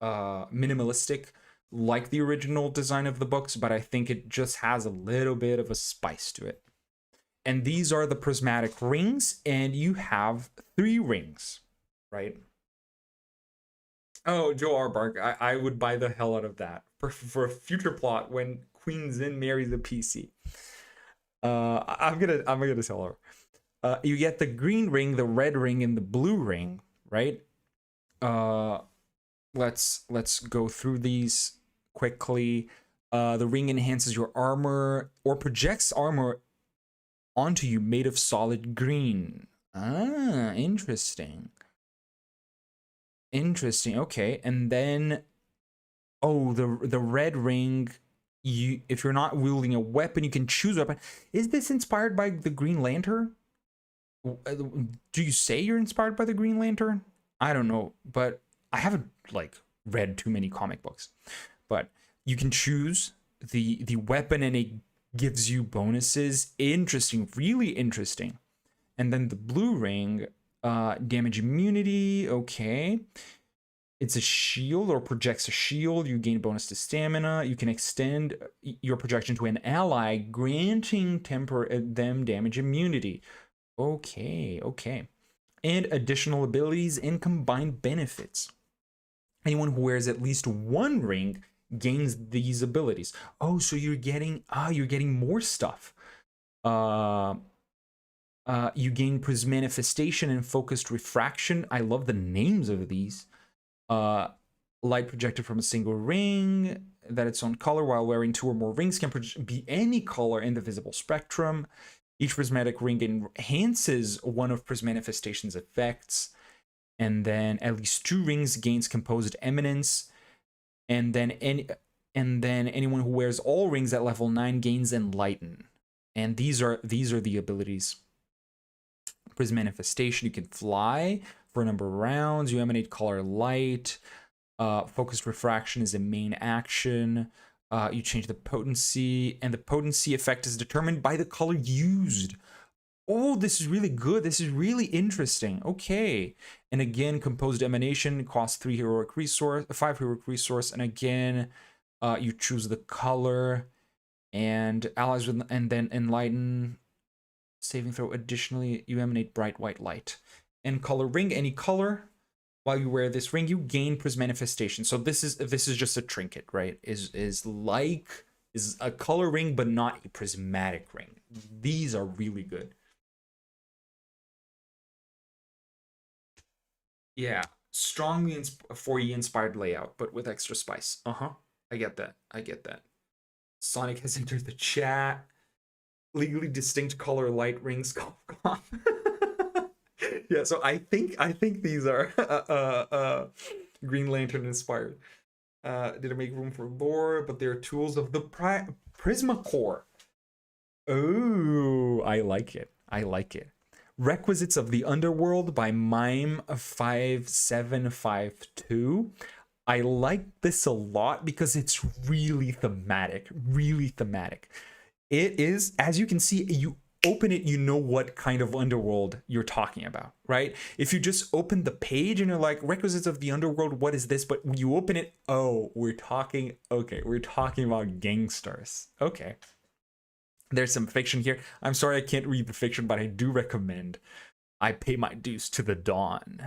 minimalistic, like the original design of the books, but I think it just has a little bit of a spice to it. And these are the prismatic rings, and you have 3 rings, right? Oh, Joe Arbark. I would buy the hell out of that for a future plot when Queen Zin marries a PC. I'm gonna tell her. You get the green ring, the red ring, and the blue ring, right? Uh, let's go through these quickly. The ring enhances your armor or projects armor onto you made of solid green. Ah, interesting. Interesting. Okay, and then the red ring. You, if you're not wielding a weapon, you can choose a weapon. Is this inspired by the Green Lantern? Do you say you're inspired by the Green Lantern? I don't know, but I haven't like read too many comic books. But you can choose the weapon and it gives you bonuses. Interesting, really interesting. And then the blue ring, damage immunity. Okay, it's a shield or projects a shield. You gain bonus to stamina. You can extend your projection to an ally, granting them damage immunity. Okay, okay. And additional abilities and combined benefits. Anyone who wears at least one ring gains these abilities. Oh, so you're getting more stuff. You gain prismanifestation and focused refraction. I love the names of these. Light projected from a single ring that its own color, while wearing two or more rings can be any color in the visible spectrum. Each prismatic ring enhances one of Prismanifestation's effects, and then at least two rings gains composed eminence, and then anyone who wears all rings at level 9 gains enlighten. And these are the abilities. Prismanifestation, you can fly for a number of rounds. You emanate color light. Focused refraction is a main action. You change the potency, and the potency effect is determined by the color used. Oh, this is really good. This is really interesting. Okay. And again, composed emanation costs 5 heroic resource. And again, you choose the color, and allies with, and then enlighten saving throw. Additionally, you emanate bright white light. And color ring, any color. While you wear this ring, you gain prismanifestation. So this is just a trinket, right? Is a color ring, but not a prismatic ring. These are really good. Yeah, strongly 4E inspired layout, but with extra spice. I get that. I get that. Sonic has entered the chat. Legally distinct color light rings. Yeah, so I think these are Green Lantern inspired. Did it make room for lore? But they're tools of the Prisma Core. Oh, I like it. I like it. Requisites of the Underworld by Mime5752. I like this a lot because it's really thematic. Really thematic. It is, as you can see, you open it, you know what kind of underworld you're talking about, right? If you just open the page and you're like, requisites of the underworld, what is this? But when you open it, oh, we're talking about gangsters. Okay. There's some fiction here. I'm sorry I can't read the fiction, but I do recommend I Pay My Dues to the Dawn.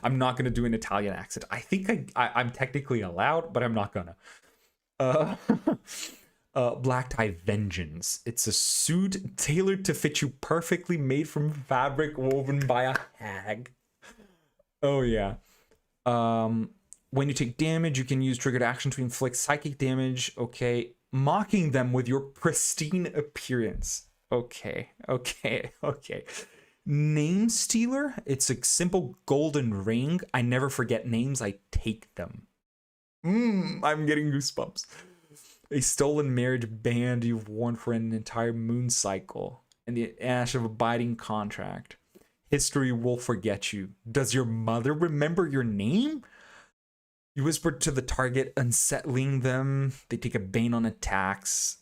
I'm not going to do an Italian accent. I think I'm technically allowed, but I'm not gonna. Black Tie Vengeance. It's a suit tailored to fit you perfectly, made from fabric woven by a hag. Oh yeah. When you take damage, you can use triggered action to inflict psychic damage. Okay. Mocking them with your pristine appearance. Okay. Name Stealer. It's a simple golden ring. I never forget names. I take them. I'm getting goosebumps. A stolen marriage band you've worn for an entire moon cycle, and the ash of abiding contract. History will forget you. Does your mother remember your name? You whisper to the target, unsettling them. They take a bane on attacks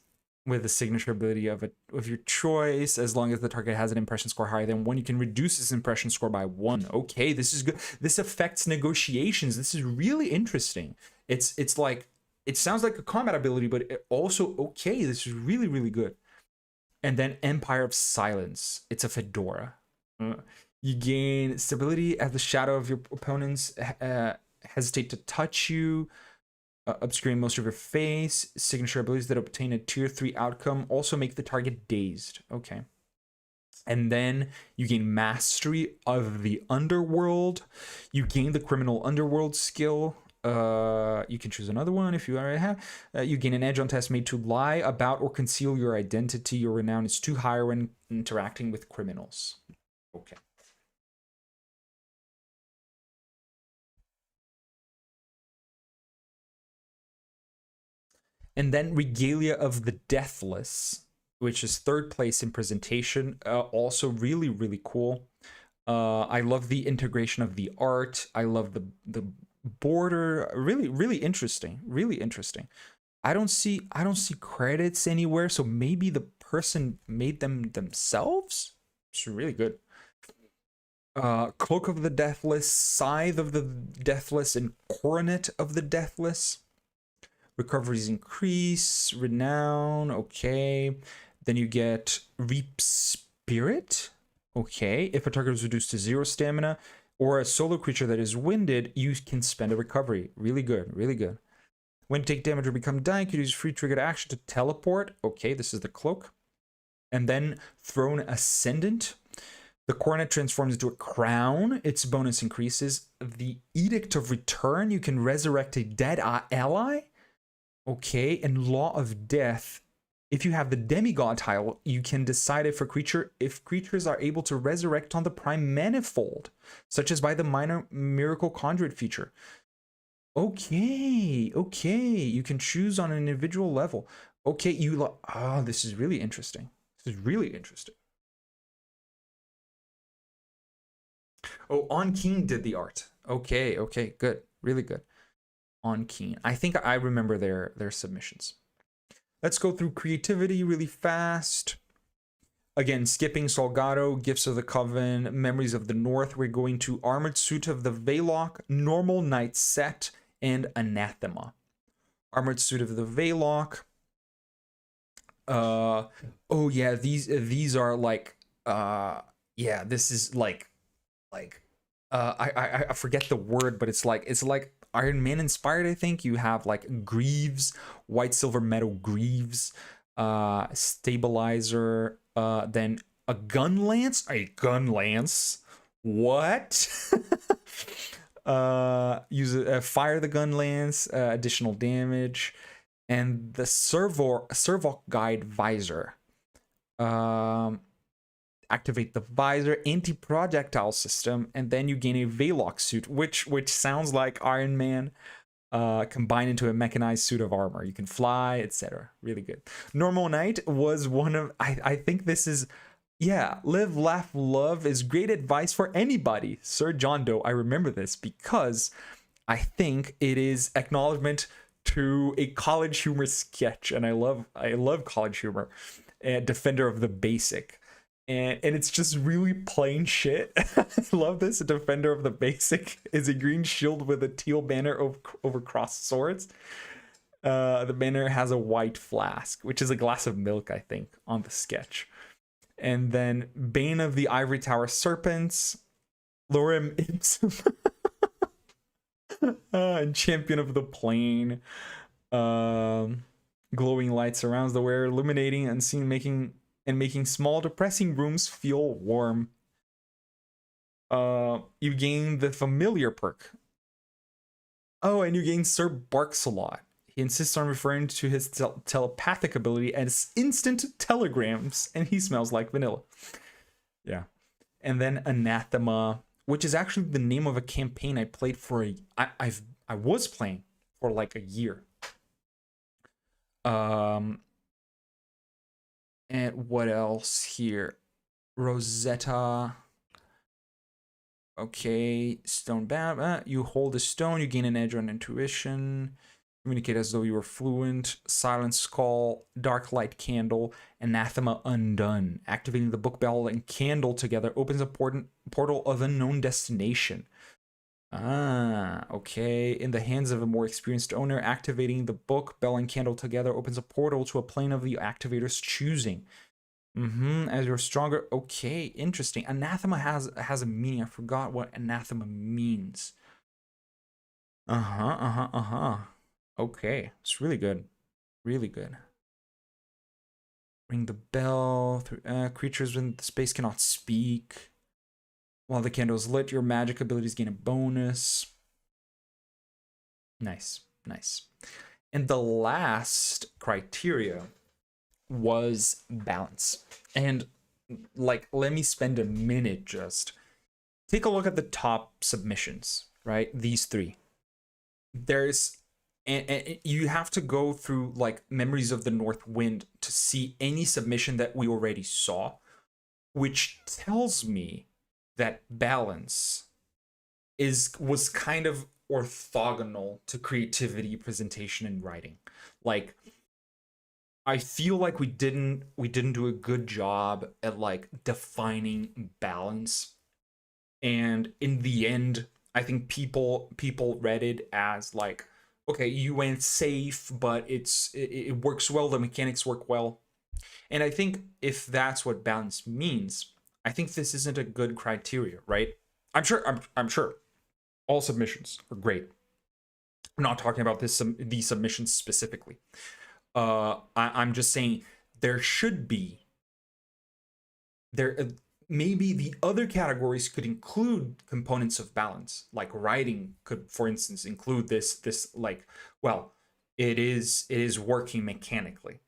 with a signature ability of your choice. As long as the target has an impression score higher than 1, you can reduce its impression score by 1. Okay, this is good. This affects negotiations. This is really interesting. It's like, it sounds like a combat ability, but it also, okay, this is really, really good. And then Empire of Silence. It's a fedora. You gain stability as the shadow of your opponents hesitate to touch you, obscuring most of your face. Signature abilities that obtain a tier 3 outcome also make the target dazed. Okay. And then you gain mastery of the underworld. You gain the criminal underworld skill. You can choose another one if you already have. You gain an edge on tests made to lie about or conceal your identity. Your renown is too high when interacting with criminals. Okay. And then Regalia of the Deathless, which is 3rd place in presentation. Also really, really cool. I love the integration of the art. I love the border. Really, really interesting. Really interesting. I don't see credits anywhere, so maybe the person made them themselves. It's really good. Cloak of the Deathless, Scythe of the Deathless, and Coronet of the Deathless. Recoveries increase, renown, okay. Then you get Reap Spirit, okay. If a target is reduced to 0 stamina, or a solo creature that is winded, you can spend a recovery. Really good, really good. When you take damage or become dying, you can use free triggered action to teleport. Okay, this is the cloak. And then Throne Ascendant. The coronet transforms into a crown. Its bonus increases. The Edict of Return. You can resurrect a dead ally. Okay, and Law of Death. If you have the demigod tile, you can decide if creatures are able to resurrect on the prime manifold, such as by the minor miracle conduit feature. Okay, you can choose on an individual level. Okay, this is really interesting. This is really interesting. Oh, On King did the art. Okay, good, really good. On Keen. I think I remember their submissions. Let's go through creativity really fast. Again, skipping Salgado, Gifts of the Coven, Memories of the North. We're going to Armored Suit of the Veillock, Normal Knight Set, and Anathema. Armored Suit of the Veillock. Oh yeah, these are like yeah, this is like I forget the word, but it's like Iron Man inspired. I think you have like greaves, white silver metal greaves, stabilizer, then a gun lance. What? Use fire the gun lance, additional damage, and the servo guide visor. Activate the visor, anti-projectile system, and then you gain a Veillock suit, which sounds like Iron Man combined into a mechanized suit of armor. You can fly, etc. Really good. Normal Knight was one of, I think this is, yeah, live, laugh, love is great advice for anybody. Sir John Doe, I remember this because I think it is acknowledgement to a college humor sketch, and I love college humor. And Defender of the Basic. And it's just really plain shit. I love this. A Defender of the Basic is a green shield with a teal banner over crossed swords. The banner has a white flask, which is a glass of milk, I think, on the sketch. And then Bane of the Ivory Tower Serpents, Lorem Ipsum, and Champion of the Plain. Glowing light surrounds the wearer, illuminating unseen, making small depressing rooms feel warm. You gain the familiar perk. Oh, and you gain Sir Barksalot. He insists on referring to his telepathic ability as instant telegrams, and he smells like vanilla. Yeah. And then Anathema, which is actually the name of a campaign I played for I was playing for like a year. And what else here? Rosetta. Okay, stone bound. You hold a stone, you gain an edge on intuition. Communicate as though you were fluent. Silent Skull, Dark Light Candle, Anathema Undone. Activating the book bell and candle together opens a portal of unknown destination. Ah, okay. In the hands of a more experienced owner, activating the book, bell, and candle together opens a portal to a plane of the activator's choosing. As you're stronger. Okay, interesting. Anathema has a meaning. I forgot what anathema means. Okay, it's really good. Really good. Ring the bell. Creatures in the space cannot speak. While the candle is lit, your magic abilities gain a bonus. Nice, nice. And the last criteria was balance. And like, let me spend a minute just take a look at the top submissions, right? These three. There's and you have to go through like Memories of the North Wind to see any submission that we already saw, which tells me that balance was kind of orthogonal to creativity, presentation, and writing. Like, I feel like we didn't do a good job at like defining balance, and in the end, I think people read it as like, okay, you went safe, but it works well. The mechanics work well, and I think if that's what balance means, I think this isn't a good criteria, right? I'm sure all submissions are great. I'm not talking about these submissions specifically. I'm just saying there should be there maybe the other categories could include components of balance, like writing could, for instance, include this like, well, it is working mechanically,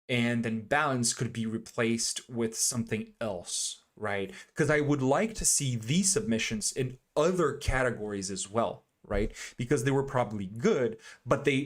and then balance could be replaced with something else, right? Because I would like to see these submissions in other categories as well, right? Because they were probably good, but they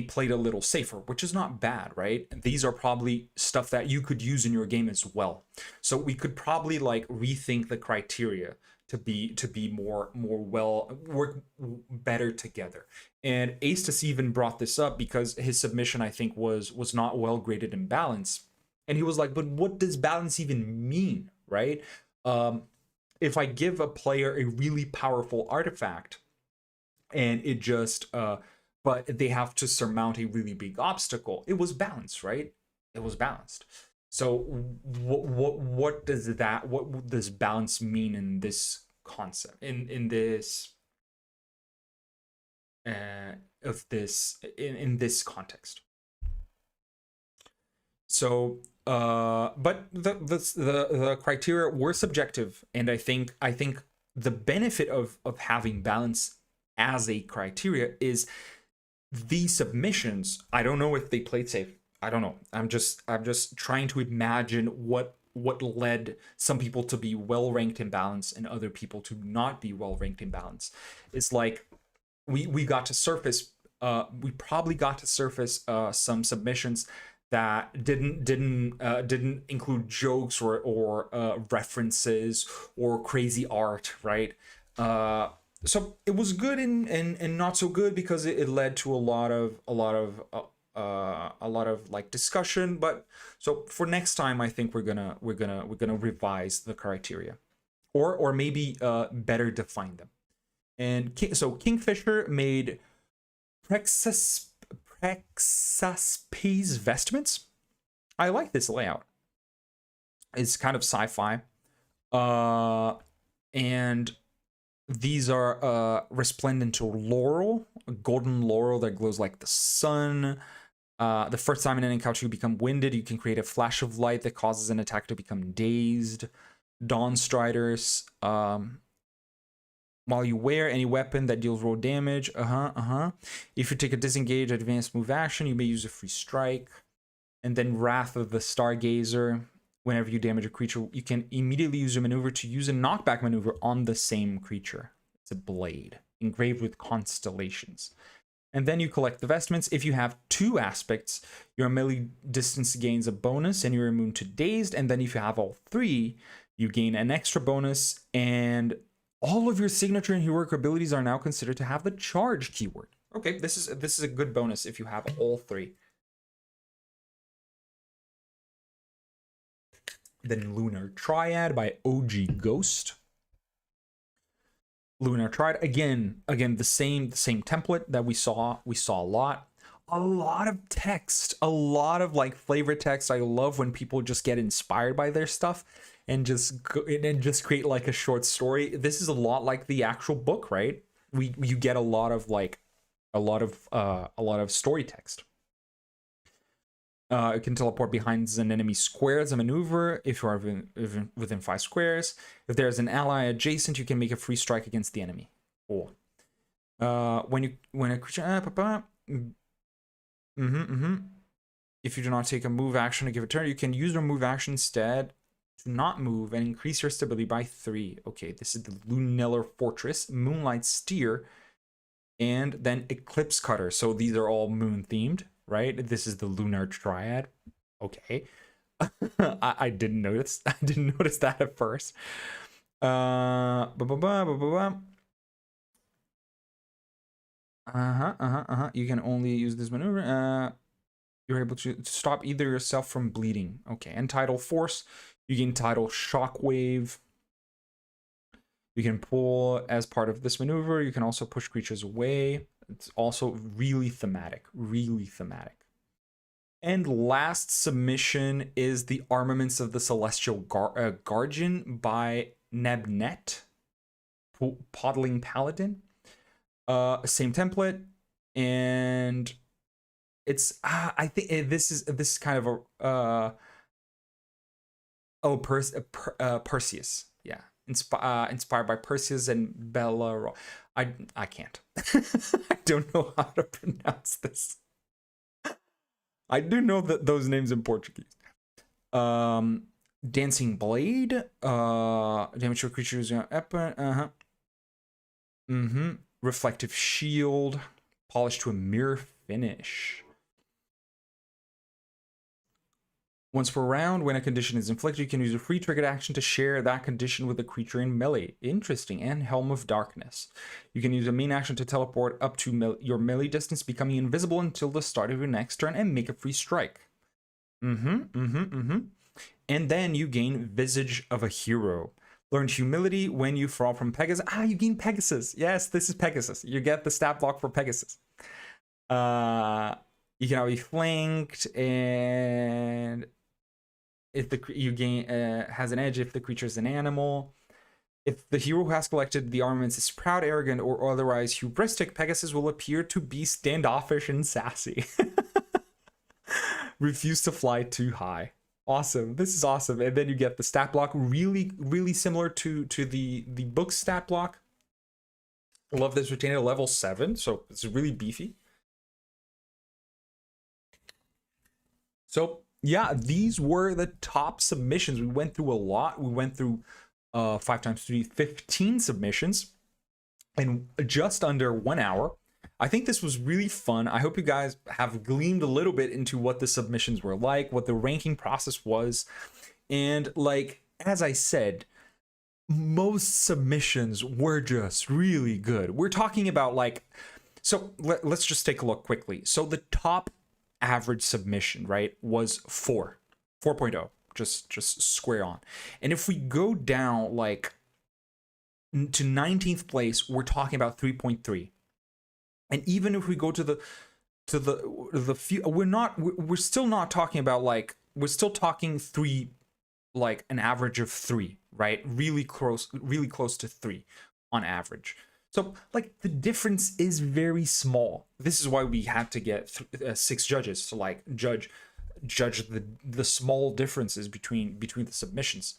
played a little safer, which is not bad, right? These are probably stuff that you could use in your game as well. So we could probably like rethink the criteria to be more well work better together. And Aestus even brought this up because his submission, I think, was not well graded in balance, and he was like, but what does balance even mean, right? If I give a player a really powerful artifact and it just but they have to surmount a really big obstacle, it was balanced, right? It was balanced. So what does balance mean in this concept, in this of this in this context? So but the criteria were subjective, and I think the benefit of having balance as a criteria is these submissions. I don't know if they played safe. I don't know. I'm just trying to imagine what led some people to be well ranked in balance and other people to not be well ranked in balance. It's like we got to surface we probably got to surface some submissions that didn't include jokes or references or crazy art, right? So it was good and not so good because it led to a lot of like discussion. But so for next time, I think we're gonna revise the criteria, or maybe better define them. And so Kingfisher made Prexaspes vestments. I like this layout. It's kind of sci-fi. And these are resplendent laurel, a golden laurel that glows like the sun. The first time in an encounter you become winded, you can create a flash of light that causes an attack to become dazed. Dawn Striders. While you wear any weapon that deals raw damage. If you take a disengage advanced move action, you may use a free strike. And then Wrath of the Stargazer. Whenever you damage a creature, you can immediately use a maneuver to use a knockback maneuver on the same creature. It's a blade engraved with constellations. And then you collect the vestments. If you have 2 aspects, your melee distance gains a bonus and you're immune to dazed. And then if you have all 3, you gain an extra bonus, and all of your signature and heroic abilities are now considered to have the charge keyword. Okay, this is a good bonus if you have all 3. Then Lunar Triad by OG Ghost. Lunar Triad, again the same template that we saw a lot. A lot of text, a lot of like flavor text. I love when people just get inspired by their stuff and just create like a short story. This is a lot like the actual book, right? You get a lot of like a lot of story text. It can teleport behind an enemy square as a maneuver if you are within 5 squares. If there's an ally adjacent, you can make a free strike against the enemy. Cool. When a creature if you do not take a move action to give a turn, you can use your move action instead to not move and increase your stability by 3. Okay, this is the Lunellar Fortress, Moonlight Steer, and then Eclipse Cutter. So these are all moon themed, right? This is the Lunar Triad. Okay. I didn't notice. I didn't notice that at first. You can only use this maneuver. You're able to stop either yourself from bleeding. Okay, and Tidal Force. You gain Tidal Shockwave. You can pull as part of this maneuver. You can also push creatures away. It's also really thematic, really thematic. And last submission is the Armaments of the Celestial Guardian by Nebnet, Podling Paladin. Same template, and it's I think this is kind of a Perseus, yeah, inspired by Perseus and Bella. I can't. I don't know how to pronounce this. I do know that those names in Portuguese. Dancing Blade, damage to creatures, Reflective Shield, polished to a mirror finish. Once per round, when a condition is inflicted, you can use a free triggered action to share that condition with a creature in melee. Interesting. And Helm of Darkness. You can use a main action to teleport up to your melee distance, becoming invisible until the start of your next turn, and make a free strike. And then you gain Visage of a Hero. Learn Humility when you fall from Pegasus. You gain Pegasus. Yes, this is Pegasus. You get the stat block for Pegasus. You can now be flanked, and if you gain has an edge if the creature is an animal. If the hero who has collected the armaments is proud, arrogant, or otherwise hubristic, Pegasus will appear to be standoffish and sassy. Refuse to fly too high. Awesome. This is awesome. And then you get the stat block, really, really similar to the book stat block. I love this retainer, level 7, so it's really beefy. So yeah, these were the top submissions. We went through a lot. We went through 5 times 3, 15 submissions in just under 1 hour. I think this was really fun. I hope you guys have gleaned a little bit into what the submissions were like, what the ranking process was. And like, as I said, most submissions were just really good. We're talking about like, so let's just take a look quickly. So the top average submission, right, was 4.0, just square on. And if we go down like to 19th place, we're talking about 3.3. And even if we go to the few, we're still not talking about like, we're still talking 3, like an average of 3, right? Really close to 3 on average. So like the difference is very small. This is why we had to get 6 judges to like judge the small differences between the submissions,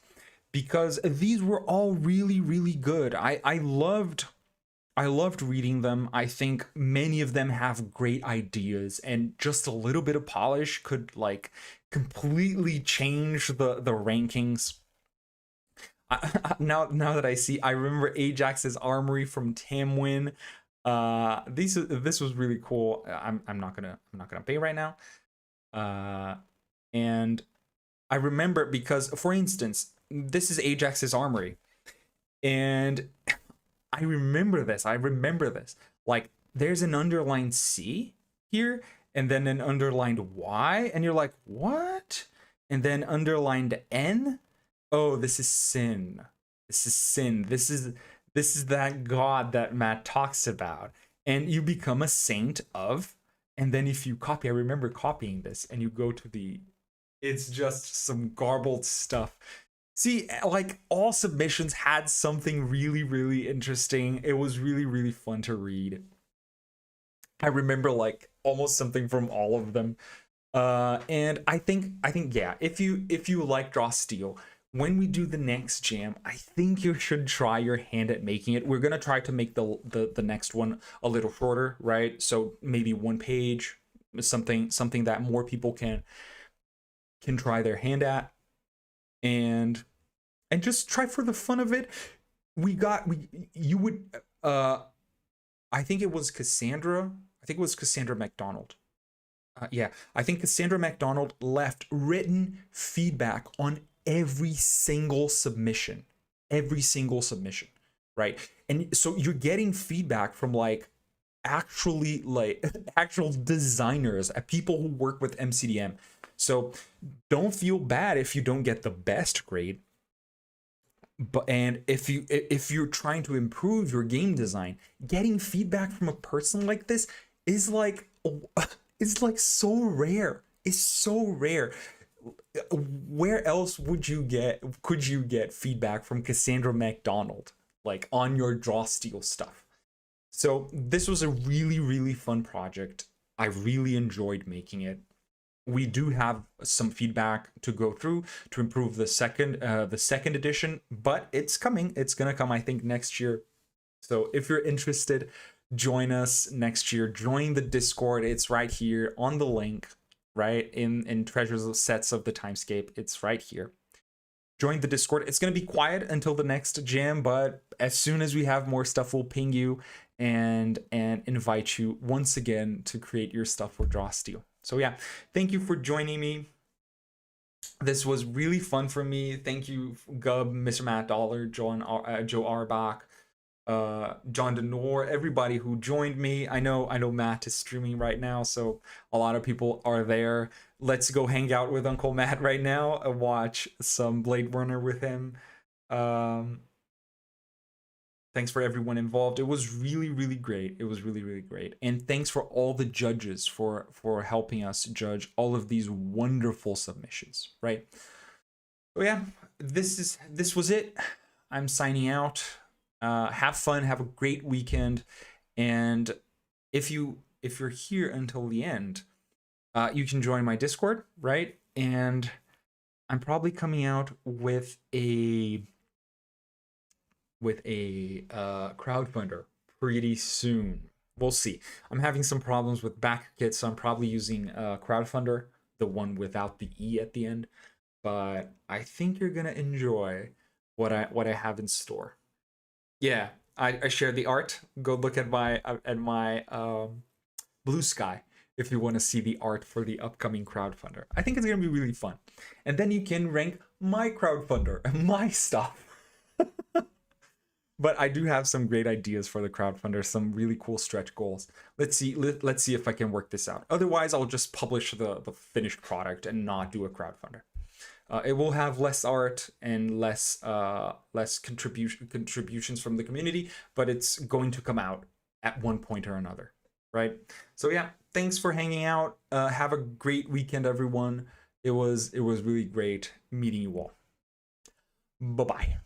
because these were all really, really good. I loved reading them. I think many of them have great ideas, and just a little bit of polish could like completely change the rankings. Now that I see, I remember Ajax's Armory from Tamwin. This was really cool. I'm not gonna pay right now. And I remember because, for instance, this is Ajax's Armory, and I remember this. Like, there's an underlined C here, and then an underlined Y, and you're like, what? And then underlined N. Oh, this is sin. This is sin. This is that God that Matt talks about. And you become a saint of And then if you copy, I remember copying this, and you go to the, it's just some garbled stuff. See, like all submissions had something really, really interesting. It was really, really fun to read. I remember like almost something from all of them. And I think yeah, if you like Draw Steel, when we do the next jam, I think you should try your hand at making it. We're gonna try to make the next one a little shorter, right? So maybe 1 page, something that more people can try their hand at, and just try for the fun of it. We you would I think it was Cassandra. I think it was Cassandra McDonald. Yeah, I think Cassandra McDonald left written feedback on every single submission, right? And so you're getting feedback from like actually like actual designers, people who work with MCDM. So don't feel bad if you don't get the best grade. But and if you're trying to improve your game design, getting feedback from a person like this is like it's like so rare. It's so rare. Where else could you get feedback from Cassandra McDonald like on your Draw Steel stuff? So this was a really, really fun project. I really enjoyed making it. We do have some feedback to go through to improve the second edition, but it's coming. It's gonna come, I think, next year. So if you're interested, join us next year. Join the Discord. It's right here on the link, right in Treasures of Sets of the Timescape. It's right here. Join the Discord. It's gonna be quiet until the next jam, but as soon as we have more stuff, we'll ping you and invite you once again to create your stuff for Draw Steel. So yeah, thank you for joining me. This was really fun for me. Thank you, Gub, Mr. Matt Dollar, Joe Arbach, John Denor, everybody who joined me. I know Matt is streaming right now, so a lot of people are there. Let's go hang out with Uncle Matt right now and watch some Blade Runner with him. Thanks for everyone involved. It was really, really great. It was really, really great. And thanks for all the judges for helping us judge all of these wonderful submissions, right? So yeah, this was it. I'm signing out. Have fun, have a great weekend. And if you're here until the end, you can join my Discord, right? And I'm probably coming out with a crowdfunder pretty soon. We'll see. I'm having some problems with BackerKit, so I'm probably using crowdfunder, the one without the E at the end. But I think you're gonna enjoy what I have in store. Yeah, I shared the art. Go look at my Blue Sky if you want to see the art for the upcoming crowdfunder. I think it's gonna be really fun, and then you can rank my crowdfunder and my stuff. But I do have some great ideas for the crowdfunder, some really cool stretch goals. Let's see if I can work this out. Otherwise, I'll just publish the finished product and not do a crowdfunder. It will have less art and less contributions from the community, but it's going to come out at one point or another, right? So yeah, thanks for hanging out. Have a great weekend, everyone. It was really great meeting you all. Bye-bye.